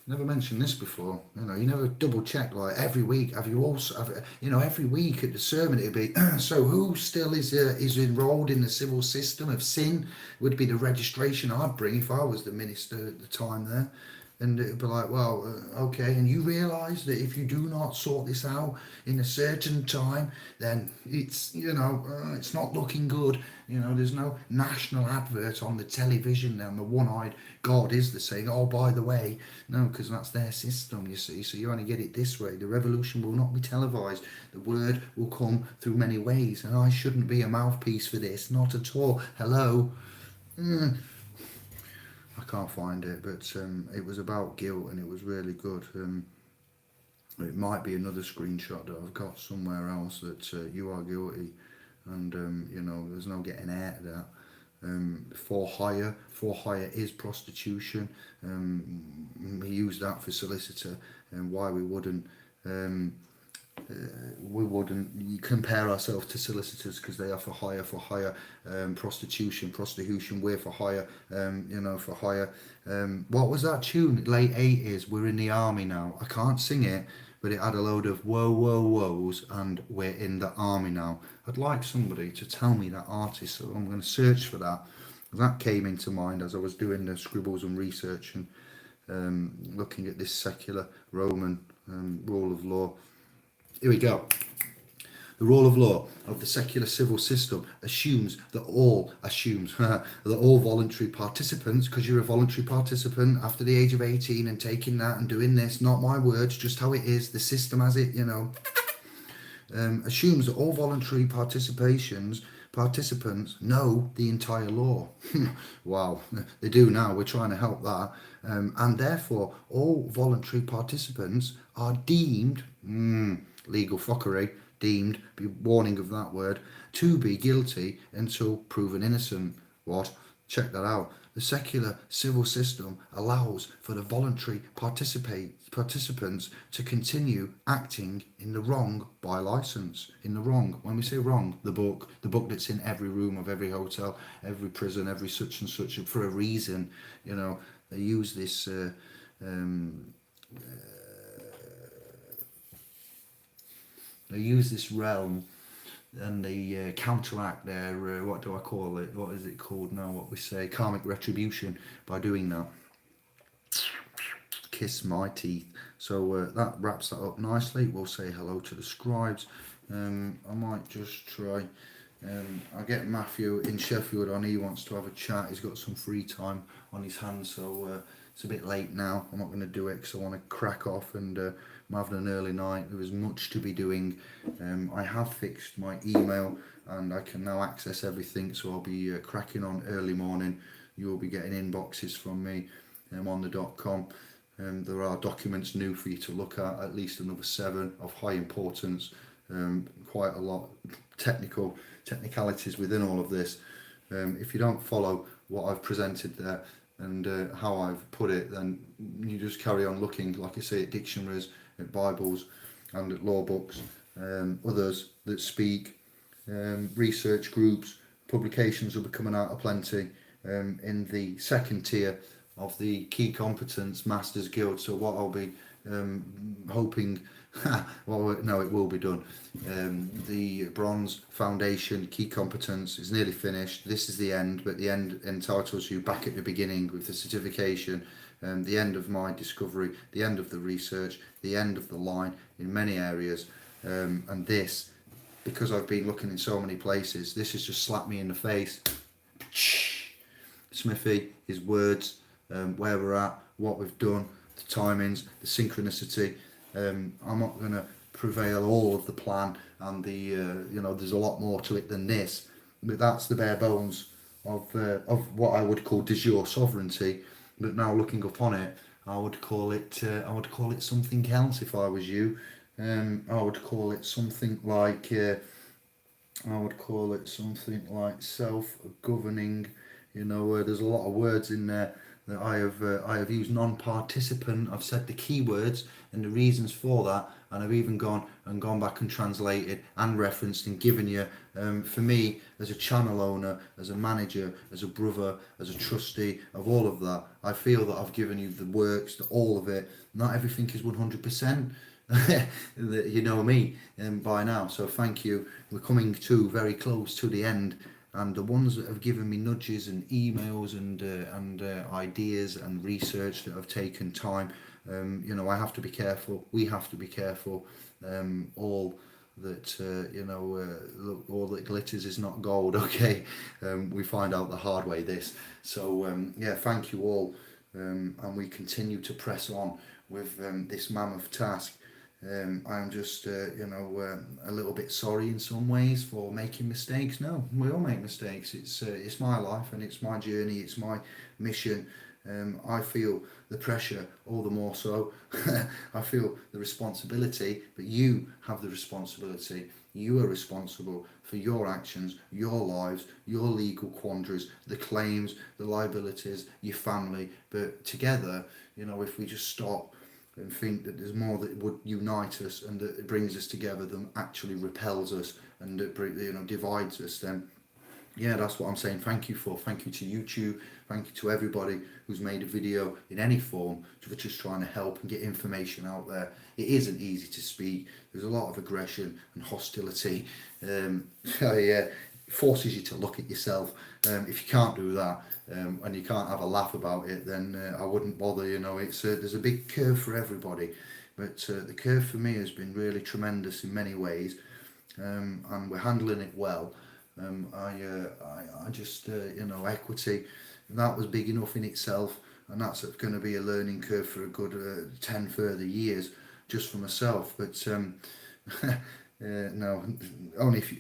never mentioned this before. You know, you never double check, like every week. Have you also, you know, every week at the sermon it'd be, so who still is enrolled in the civil system of sin? Would be the registration I'd bring if I was the minister at the time there. And it'd be like, well, okay, and you realise that if you do not sort this out in a certain time, then it's, you know, it's not looking good. You know, there's no national advert on the television, and the one-eyed God is the saying, oh, by the way, no, because that's their system, you see, so you only get it this way. The revolution will not be televised. The word will come through many ways, and I shouldn't be a mouthpiece for this, not at all. Hello? I can't find it, but it was about guilt, and it was really good. It might be another screenshot that I've got somewhere else that you are guilty, and you know, there's no getting out of that. For hire is prostitution. We use that for solicitor, and why we wouldn't compare ourselves to solicitors, because they are for hire, prostitution, we're for hire, you know, for hire. What was that tune? Late 80s, we're in the army now. I can't sing it, but it had a load of whoa, whoa, whoas, and we're in the army now. I'd like somebody to tell me that artist, so I'm going to search for that. That came into mind as I was doing the scribbles and research and looking at this secular Roman rule of law. Here we go. The rule of law of the secular civil system assumes that all voluntary participants, because you're a voluntary participant after the age of 18 and taking that and doing this, not my words, just how it is, the system has it, you know, assumes that all voluntary participants know the entire law. Wow, they do now. We're trying to help that. And therefore, all voluntary participants are deemed, legal fuckery, deemed, be warning of that word, to be guilty until proven innocent. What? Check that out. The secular civil system allows for the voluntary participants to continue acting in the wrong by license. In the wrong. When we say wrong, the book that's in every room of every hotel, every prison, every such and such, for a reason. You know, they use this realm, and they counteract their what do I call it? What is it called now? What we say, karmic retribution, by doing that. Kiss my teeth. So that wraps that up nicely. We'll say hello to the scribes. I might just try. I'll get Matthew in Sheffield on. He wants to have a chat. He's got some free time on his hands, so it's a bit late now. I'm not going to do it because I want to crack off, and I'm having an early night. There was much to be doing. I have fixed my email and I can now access everything, so I'll be cracking on early morning. You'll be getting inboxes from me on the .com. There are documents new for you to look at least another 7 of high importance. Quite a lot technicalities within all of this. If you don't follow what I've presented there and how I've put it, then you just carry on looking, like I say, at dictionaries, at Bibles and at law books, others that speak, research groups, publications will be coming out aplenty in the second tier of the Key Competence Masters Guild. So what I'll be hoping, well, no, it will be done. The Bronze Foundation Key Competence is nearly finished. This is the end, but the end entitles you back at the beginning with the certification, the end of my discovery, the end of the research, the end of the line in many areas. And this, because I've been looking in so many places, this has just slapped me in the face. Smithy, his words, where we're at, what we've done, the timings, the synchronicity. I'm not going to prevail all of the plan and the, there's a lot more to it than this, but that's the bare bones of what I would call de jure sovereignty, but now looking upon it, I would call it something else if I was you. I would call it something like self-governing. There's a lot of words in there that I have used. Non-participant. I've said the key words and the reasons for that, and I've even gone back and translated and referenced and given you. For me, as a channel owner, as a manager, as a brother, as a trustee of all of that, I feel that I've given you the works, all of it. Not everything is 100%. You know me by now, so thank you. We're coming to very close to the end, and the ones that have given me nudges and emails and ideas and research that have taken time, I have to be careful. We have to be careful. All that look, all that glitters is not gold. Okay, we find out the hard way this. So thank you all, and we continue to press on with this mammoth task. I'm just, a little bit sorry in some ways for making mistakes. No, we all make mistakes. It's my life and it's my journey. It's my mission. I feel the pressure all the more so. I feel the responsibility, but you have the responsibility. You are responsible for your actions, your lives, your legal quandaries, the claims, the liabilities, your family. But together, if we just stop and think that there's more that would unite us and that it brings us together than actually repels us and that divides us, then that's what I'm saying. Thank you for. Thank you to YouTube. Thank you to everybody who's made a video in any form for just trying to help and get information out there. It isn't easy to speak. There's a lot of aggression and hostility. It forces you to look at yourself. If you can't do that and you can't have a laugh about it, then I wouldn't bother. There's a big curve for everybody, but the curve for me has been really tremendous in many ways, and we're handling it well. I just equity, that was big enough in itself, and that's going to be a learning curve for a good 10 further years just for myself. But no, only if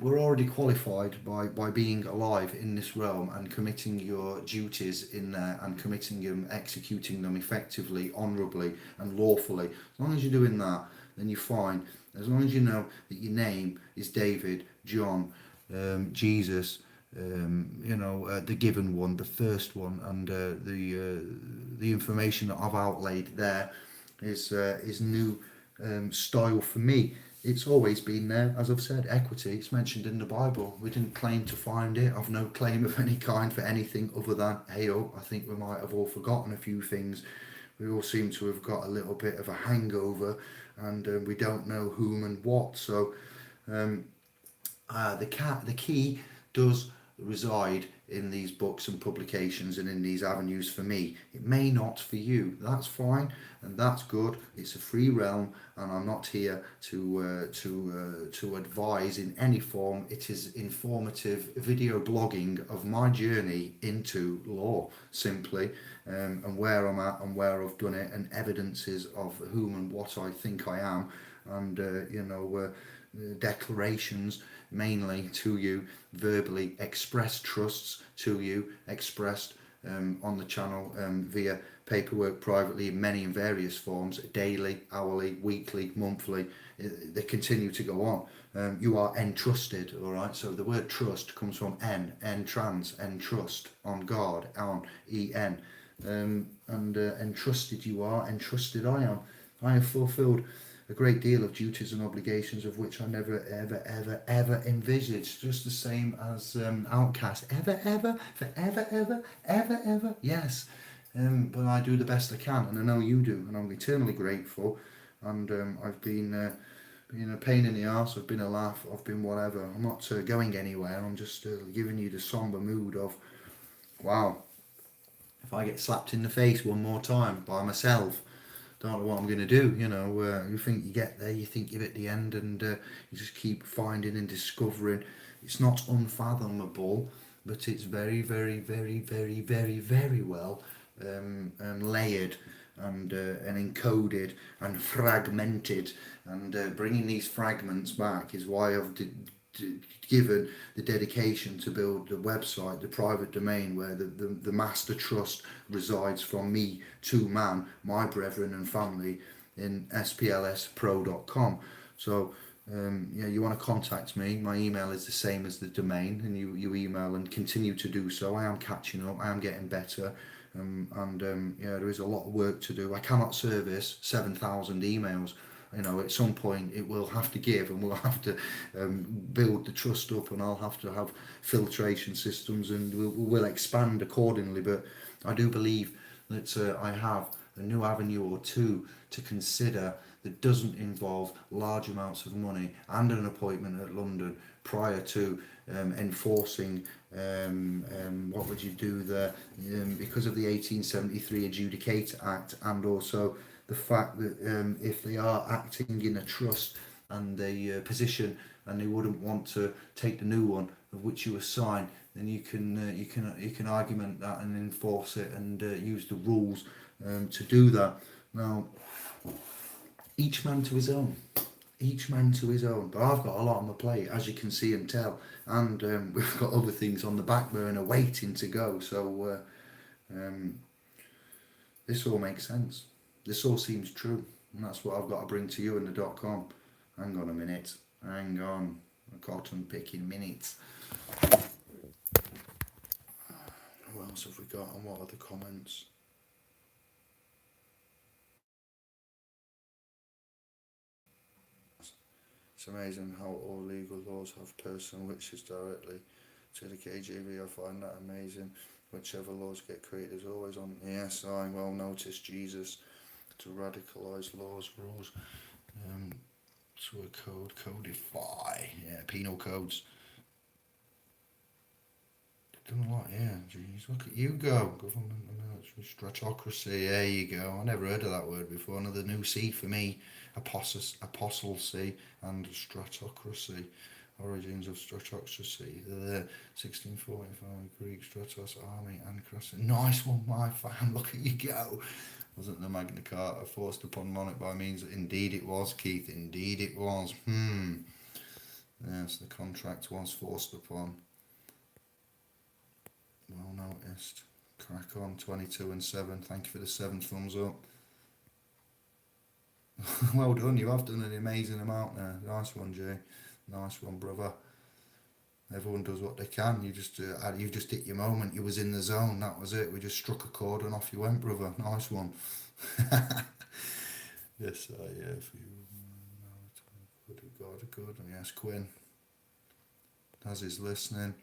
we're already qualified by being alive in this realm and committing your duties in there and committing them, executing them effectively, honourably and lawfully. As long as you're doing that, then you're fine. As long as you know that your name is David, John, Jesus, the given one, the first one, and the information that I've outlaid there is new style for me. It's always been there, as I've said. Equity, it's mentioned in the Bible. We didn't claim to find it. I've no claim of any kind for anything other than, I think we might have all forgotten a few things. We all seem to have got a little bit of a hangover, and we don't know whom and what. So the key does reside in these books and publications and in these avenues for me. It may not for you. That's fine and that's good. It's a free realm, and I'm not here to advise in any form. It is informative video blogging of my journey into law, simply, and where I'm at and where I've done it, and evidences of whom and what I think I am, and declarations mainly to you, verbally expressed trusts to you, expressed on the channel via paperwork privately in many and various forms, daily, hourly, weekly, monthly. They continue to go on. You are entrusted, all right? So the word trust comes from entrust, on guard, on, en. And entrusted you are, entrusted I am. I have fulfilled a great deal of duties and obligations of which I never, ever, ever, ever envisaged. Just the same as Outcast. Ever, ever, forever, ever, ever, ever. Yes. But I do the best I can, and I know you do, and I'm eternally grateful. And I've been a pain in the arse, I've been a laugh, I've been whatever. I'm not going anywhere. I'm just giving you the somber mood of, wow, if I get slapped in the face one more time by myself, don't know what I'm going to do. You think you get there, you think you're at the end, and you just keep finding and discovering. It's not unfathomable, but it's very, very, very, very, very, very well layered and encoded and fragmented. And bringing these fragments back is why I've given the dedication to build the website, the private domain where the master trust resides from me to man, my brethren and family in splspro.com. So you want to contact me, my email is the same as the domain, and you email and continue to do so. I am catching up, I am getting better. There is a lot of work to do. I cannot service 7,000 emails. At some point it will have to give, and we'll have to build the trust up, and I'll have to have filtration systems, and we'll expand accordingly. But I do believe that I have a new avenue or two to consider that doesn't involve large amounts of money and an appointment at London prior to enforcing what would you do there, because of the 1873 Adjudicator Act, and also the fact that if they are acting in a trust and a position, and they wouldn't want to take the new one of which you assign, then you can argument that and enforce it, and use the rules to do that. Now, each man to his own. Each man to his own. But I've got a lot on my plate, as you can see and tell, and we've got other things on the back burner waiting to go. So this all makes sense. This all seems true, and that's what I've got to bring to you in the .com. Hang on a minute. Hang on. A cotton picking minute. What else have we got, and what are the comments? It's amazing how all legal laws have personal witches directly to the KGB. I find that amazing. Whichever laws get created is always on. Yes, I well noticed Jesus to radicalise laws, rules, to a code, codify. Yeah, penal codes. Done a lot, yeah. Jeez, look at you go. Government and military stratocracy. There you go. I never heard of that word before. Another new C for me. Apostasy and stratocracy. Origins of stratocracy. The 1645 Greek stratos army and crossing. Nice one, my fan. Look at you go. Wasn't the Magna Carta forced upon monarch by means? Indeed it was, Keith. Indeed it was. Yes, the contract was forced upon. Well noticed. Crack on. 22 and 7. Thank you for the 7 thumbs up. Well done. You have done an amazing amount there. Nice one, Jay. Nice one, brother. Everyone does what they can. You just hit your moment. You was in the zone. That was it. We just struck a chord and off you went, brother. Nice one. Yes, yeah. For you, good. Yes, Quinn. As he's listening,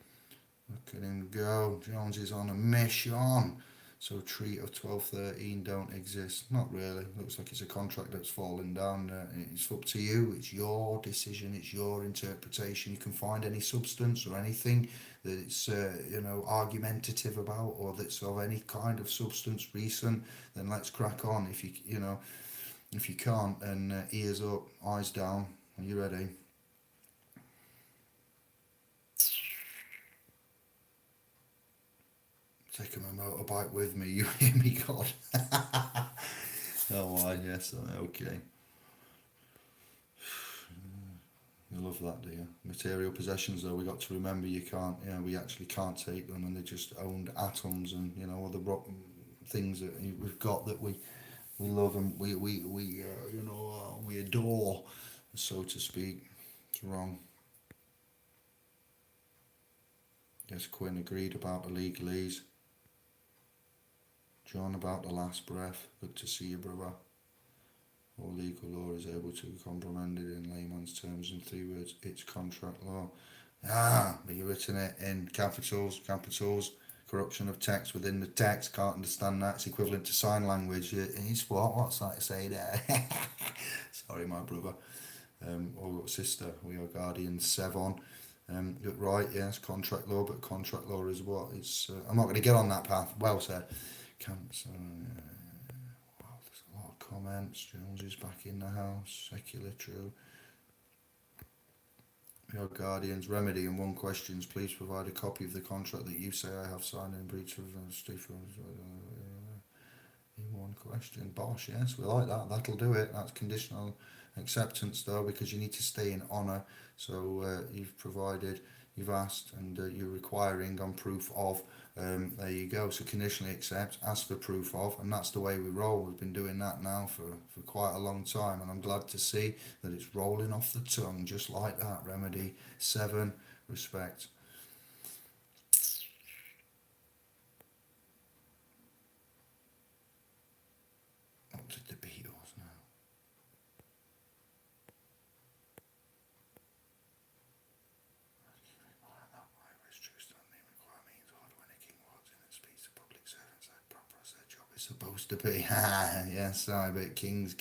look at him go. Jones is on a mission. So treat of 1213 don't exist. Not really. Looks like it's a contract that's fallen down. It's up to you. It's your decision. It's your interpretation. You can find any substance or anything that it's argumentative about, or that's of any kind of substance recent. Then let's crack on. If you can't, then ears up, eyes down. Are you ready? Taking my motorbike with me, you hear me, God? Oh, yes, okay. You love that, do you? Material possessions, though, we got to remember we actually can't take them, and they're just owned atoms and, other things that we've got that we love and we adore, so to speak. It's wrong. Yes, Quinn agreed about the legalese. John about the last breath. Good to see you, brother. All legal law is able to be comprehended in layman's terms in 3 words. It's contract law. But you've written it in capitals. Corruption of text within the text. Can't understand that. It's equivalent to sign language. It's what? What's that to say there? Sorry, my brother. Or sister. We are guardians. Sevon. Right, yes, contract law, but contract law is what? It's. I'm not going to get on that path. Well said. Cancer. Wow, there's a lot of comments. Jones is back in the house. Secular true. Your guardians remedy and 1 questions. Please provide a copy of the contract that you say I have signed in breach of Stephen. 1 question. Bosh, yes, we like that. That'll do it. That's conditional acceptance though, because you need to stay in honour So you've provided, you've asked, and you're requiring on proof of. There you go. So conditionally accept, ask for proof of, and that's the way we roll. We've been doing that now for quite a long time, and I'm glad to see that it's rolling off the tongue just like that. Remedy 7, respect. Up to the Beatles now. Supposed to be. Yes, I bet king as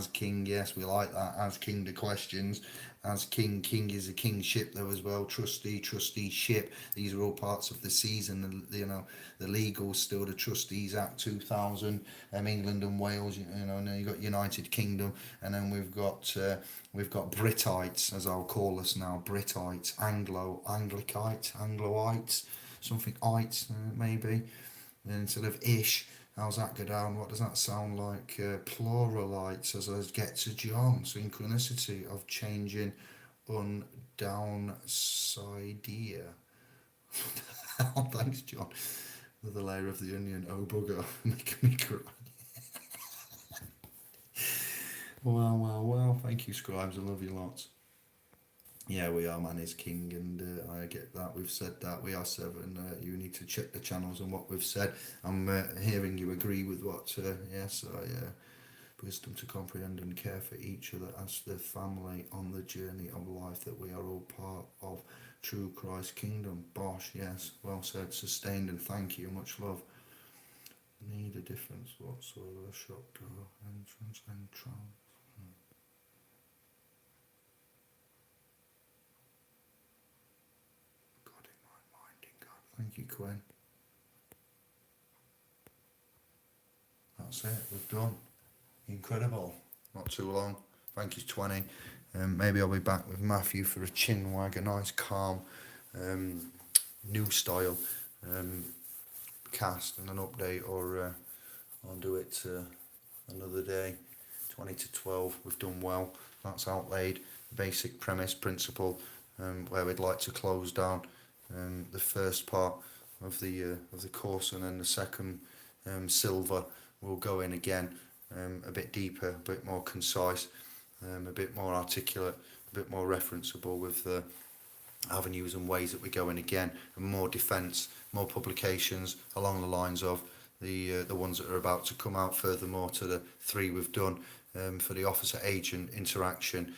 king. Yes, we like that. As king the questions. As king is a kingship though as well. Trusteeship. These are all parts of the season. The legals still the Trustees Act 2000. England and Wales. And then you got United Kingdom, and then we've got Britites, as I'll call us now. Britites, Angloites, something ites maybe. And instead of ish. How's that go down? What does that sound like? Pluralites as I get to John. Synchronicity of changing downside here. Oh, thanks, John. Another layer of the onion. Oh, bugger. Making me cry. Well. Thank you, scribes. I love you lots. Yeah, we are man is king, and I get that. We've said that. We are 7. You need to check the channels and what we've said. I'm hearing you agree with what, yes, wisdom to comprehend and care for each other as the family on the journey of life that we are all part of. True Christ kingdom. Bosh, yes, well said, sustained, and thank you. Much love. Need a difference whatsoever. Shop door, entrance, entrance. Thank you, Quinn. That's it, we've done. Incredible. Not too long. Thank you, 20. Maybe I'll be back with Matthew for a chin wag, a nice, calm, new style cast and an update, or I'll do it another day. 20 to 12, we've done well. That's outlaid. Basic premise, principle, where we'd like to close down the first part of the course, and then the second silver will go in again, a bit deeper, a bit more concise, a bit more articulate, a bit more referenceable with the avenues and ways that we go in again, and more defence, more publications along the lines of the ones that are about to come out. Furthermore to the 3 we've done for the officer agent interaction,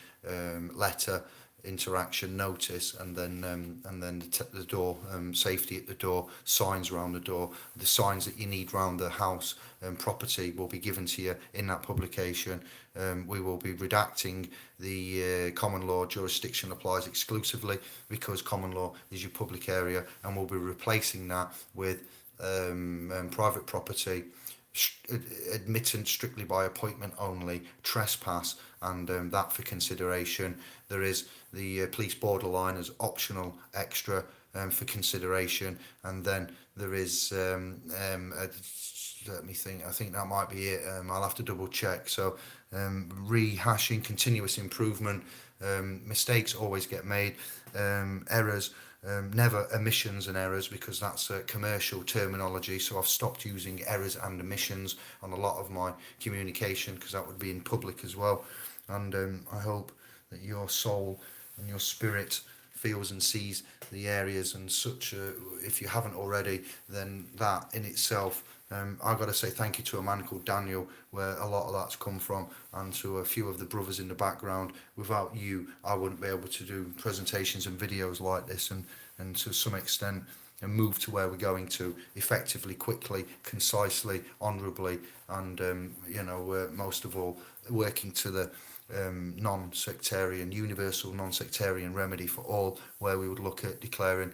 letter interaction, notice, and then the door, safety at the door, signs around the door, the signs that you need around the house and property will be given to you in that publication. We will be redacting the common law jurisdiction applies exclusively, because common law is your public area, and we'll be replacing that with private property, admittance strictly by appointment only, trespass, and that for consideration. There is the police borderline as optional extra for consideration, and then there is let me think, I think that might be it. I'll have to double check. So rehashing, continuous improvement, mistakes always get made, errors, never omissions and errors, because that's commercial terminology. So I've stopped using errors and omissions on a lot of my communication, because that would be in public as well. And I hope that your soul and your spirit feels and sees the areas and such. If you haven't already, then that in itself, I've got to say thank you to a man called Daniel, where a lot of that's come from, and to a few of the brothers in the background. Without you, I wouldn't be able to do presentations and videos like this, and to some extent, and move to where we're going to effectively, quickly, concisely, honourably, and most of all, working to the non-sectarian, universal non-sectarian remedy for all, where we would look at declaring,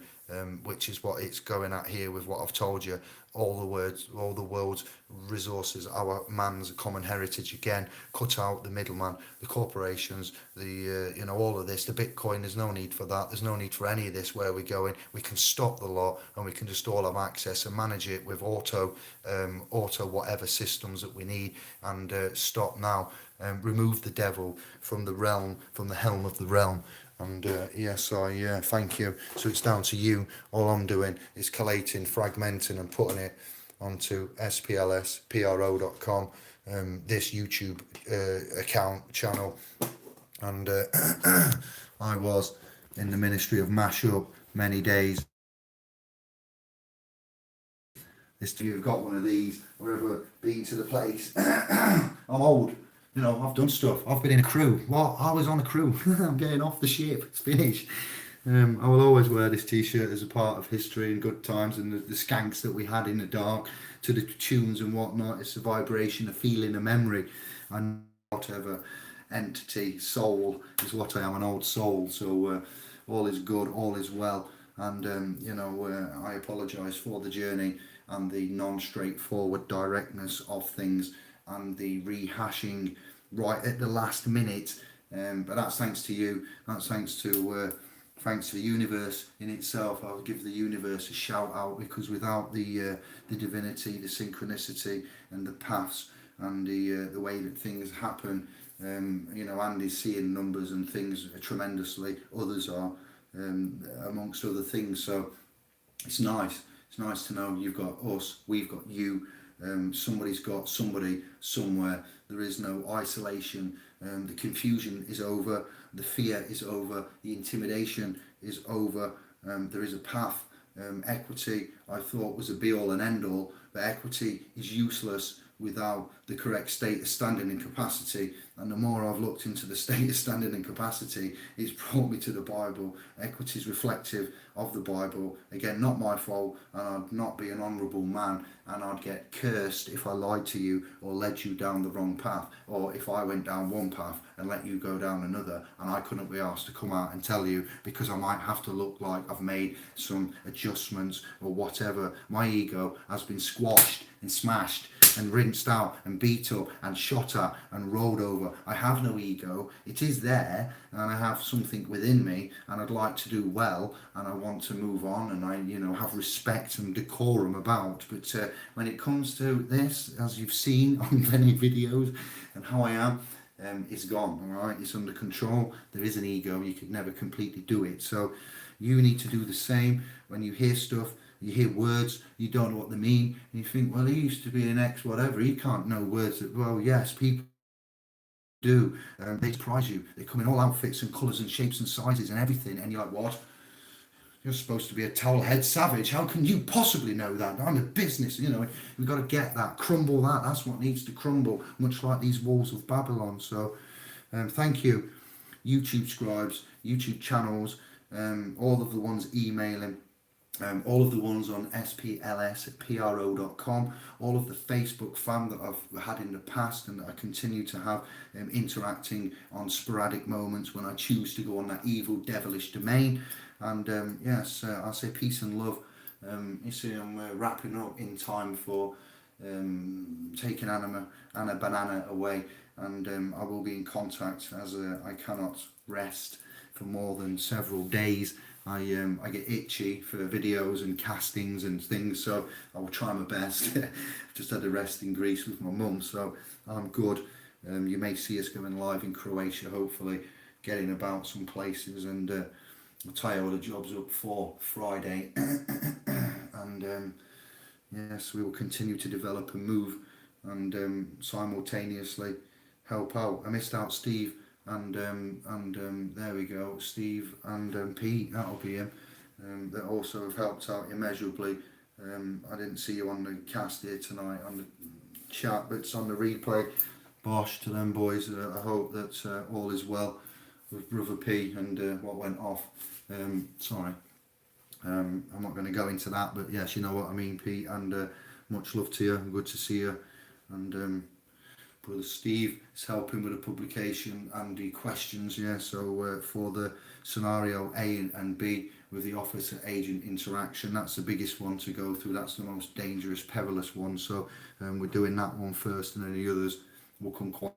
which is what it's going at here with what I've told you, all the world's resources, our man's common heritage again, cut out the middleman, the corporations, the all of this, the Bitcoin. There's no need for that. There's no need for any of this. Where we're going, we can stop the lot, and we can just all have access and manage it with auto whatever systems that we need, and stop now. Remove the devil from the realm, from the helm of the realm, And yes, I thank you. So it's down to you. All I'm doing is collating, fragmenting, and putting it onto splspro.com, this YouTube channel. And I was in the ministry of mashup many days. If you've got one of these or ever been to the place, I'm old. You know, I've done stuff. I've been in a crew. What? I was on a crew. I'm getting off the ship. It's finished. I will always wear this t-shirt as a part of history and good times and the skanks that we had in the dark to the tunes and whatnot. It's a vibration, a feeling, a memory. And whatever entity, soul is what I am, an old soul. So all is good, all is well. And, I apologise for the journey and the non-straightforward directness of things and the rehashing right at the last minute. But that's thanks to you. That's thanks to the universe in itself. I'll give the universe a shout out, because without the divinity, the synchronicity, and the paths, and the way that things happen, Andy's seeing numbers and things tremendously. Others are, amongst other things. So it's nice. It's nice to know you've got us, we've got you. Somebody's got somebody somewhere. There is no isolation. The confusion is over. The fear is over. The intimidation is over. There is a path. Equity, I thought, was a be-all and end-all, but equity is useless without the correct state of standing and capacity. And the more I've looked into the state of standing and capacity, it's brought me to the Bible. Equity is reflective of the Bible. Again, not my fault, and I'd not be an honourable man, and I'd get cursed if I lied to you or led you down the wrong path, or if I went down one path and let you go down another, and I couldn't be asked to come out and tell you, because I might have to look like I've made some adjustments or whatever. My ego has been squashed and smashed and rinsed out and beat up and shot at and rolled over. I have no ego. It is there, and I have something within me, and I'd like to do well, and I want to move on, and I have respect and decorum about. But when it comes to this, as you've seen on many videos, and how I am, it's gone. All right, it's under control. There is an ego. You could never completely do it. So you need to do the same. When you hear stuff, you hear words, you don't know what they mean, and you think, well, he used to be an ex whatever, he can't know words. Well, yes, people do. They surprise you. They come in all outfits and colours and shapes and sizes and everything, and you're like, what? You're supposed to be a towel-head savage. How can you possibly know that? I'm a business, we've got to get that, crumble that. That's what needs to crumble, much like these walls of Babylon. So thank you, YouTube scribes, YouTube channels, all of the ones emailing, all of the ones on spls@pro.com, all of the Facebook fam that I've had in the past and that I continue to have, interacting on sporadic moments when I choose to go on that evil, devilish domain. And yes, I'll say peace and love. You see, I'm wrapping up in time for taking Anna Banana away, and I will be in contact, as I cannot rest for more than several days. I get itchy for videos and castings and things, so I will try my best. Just had a rest in Greece with my mum, so I'm good. You may see us going live in Croatia, hopefully, getting about some places, and I'll tie all the jobs up for Friday. And yes, we will continue to develop and move, and simultaneously help out. I missed out Steve, and there we go, Steve and Pete, that'll be him, that also have helped out immeasurably. I didn't see you on the cast here tonight on the chat, but it's on the replay. Bosh to them boys. I hope that all is well with Brother P and what went off. Sorry, I'm not going to go into that, but yes, you know what I mean, Pete, and much love to you, good to see you. And Brother Steve is helping with the publication and the questions, so for the scenario A and B with the officer agent interaction, that's the biggest one to go through. That's the most dangerous, perilous one, so we're doing that one first, and then the others will come quite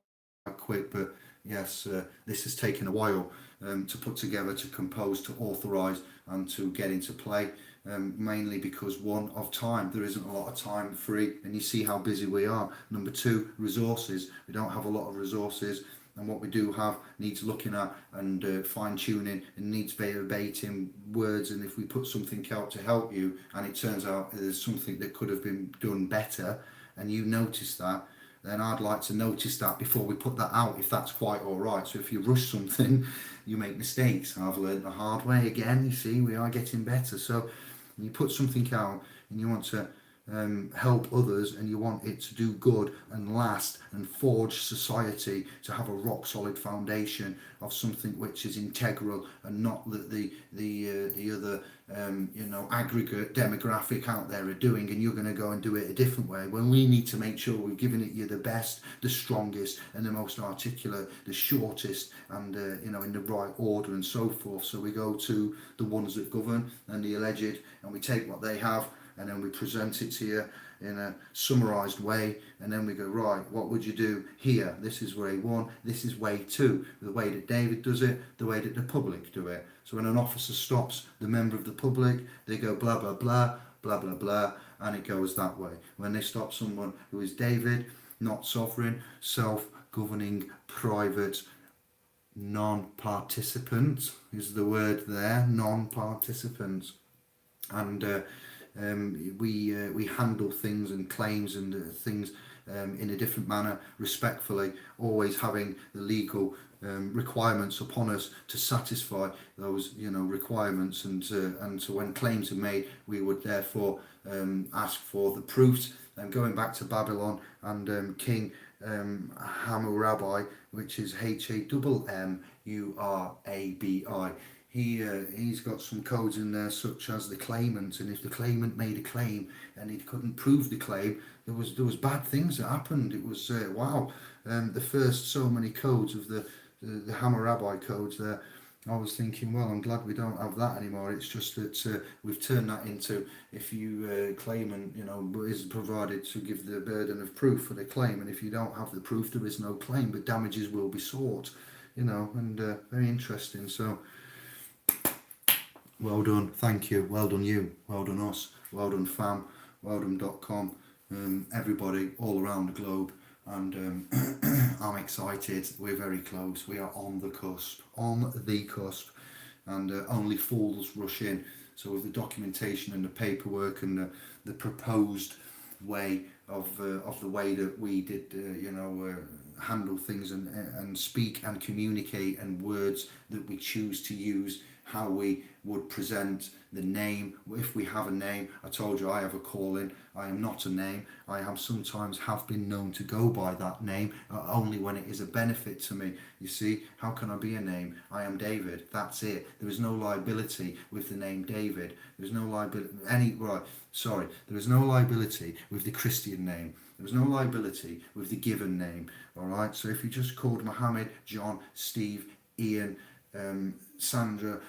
quick. But yes, this has taken a while to put together, to compose, to authorise, and to get into play, mainly because, one, of time. There isn't a lot of time free, and you see how busy we are. Number two, resources. We don't have a lot of resources. and what we do have needs looking at and fine tuning, and needs verbatim words. And if we put something out to help you and it turns out there's something that could have been done better and you notice that, then I'd like to notice that before we put that out, if that's quite all right. So if you rush something, you make mistakes. I've learned the hard way again. You see, we are getting better. So when you put something out and you want to help others, and you want it to do good and last and forge society to have a rock solid foundation of something which is integral, and not that the other aggregate demographic out there are doing, and you're going to go and do it a different way, when we need to make sure we've given it you the best, the strongest and the most articulate, the shortest, and in the right order and so forth. So we go to the ones that govern and the alleged, and we take what they have and then we present it to you in a summarised way, and then we go, right, what would you do here? This is way one, this is way two, the way that David does it, the way that the public do it. So when an officer stops the member of the public, they go blah blah blah, blah blah blah, and it goes that way. When they stop someone who is David, not sovereign, self-governing, private, non-participant is the word there, non-participant. And we handle things and claims and things in a different manner, respectfully, always having the legal requirements upon us to satisfy those requirements, and so when claims are made, we would therefore ask for the proofs. And going back to Babylon and King Hammurabi, which is Hammurabi, he's got some codes in there, such as the claimant, and if the claimant made a claim and he couldn't prove the claim, there was bad things that happened. It was wow. The first so many codes of the Hammurabi codes there, I was thinking, well, I'm glad we don't have that anymore. It's just that we've turned that into, if you claimant is provided to give the burden of proof for the claim, and if you don't have the proof, there is no claim, but damages will be sought. And very interesting. So well done, thank you, well done you, well done us, well done fam, well done.com, everybody all around the globe. And I'm excited, we're very close, we are on the cusp, and only fools rush in. So with the documentation and the paperwork and the proposed way of the way that we did handle things and speak and communicate, and words that we choose to use, how we would present the name, if we have a name. I told you I have a calling. I am not a name. I have sometimes been known to go by that name, only when it is a benefit to me. You see, how can I be a name? I am David. That's it. There is no liability with the name David. There is no liability. There is no liability with the Christian name. There is no liability with the given name. All right. So if you just called Mohammed, John, Steve, Ian, Sandra,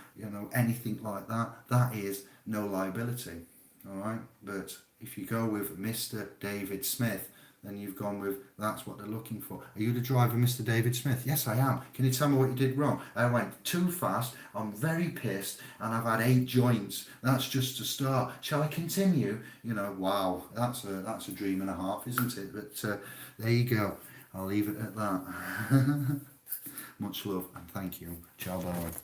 anything like that, that is no liability. All right. But if you go with Mr. David Smith, then you've gone with, that's what they're looking for. Are you the driver, Mr. David Smith? Yes, I am. Can you tell me what you did wrong? I went too fast, I'm very pissed, and I've had 8 joints. That's just a start. Shall I continue? Wow, that's a dream and a half, isn't it? But there you go. I'll leave it at that. Much love and thank you. Ciao, bye.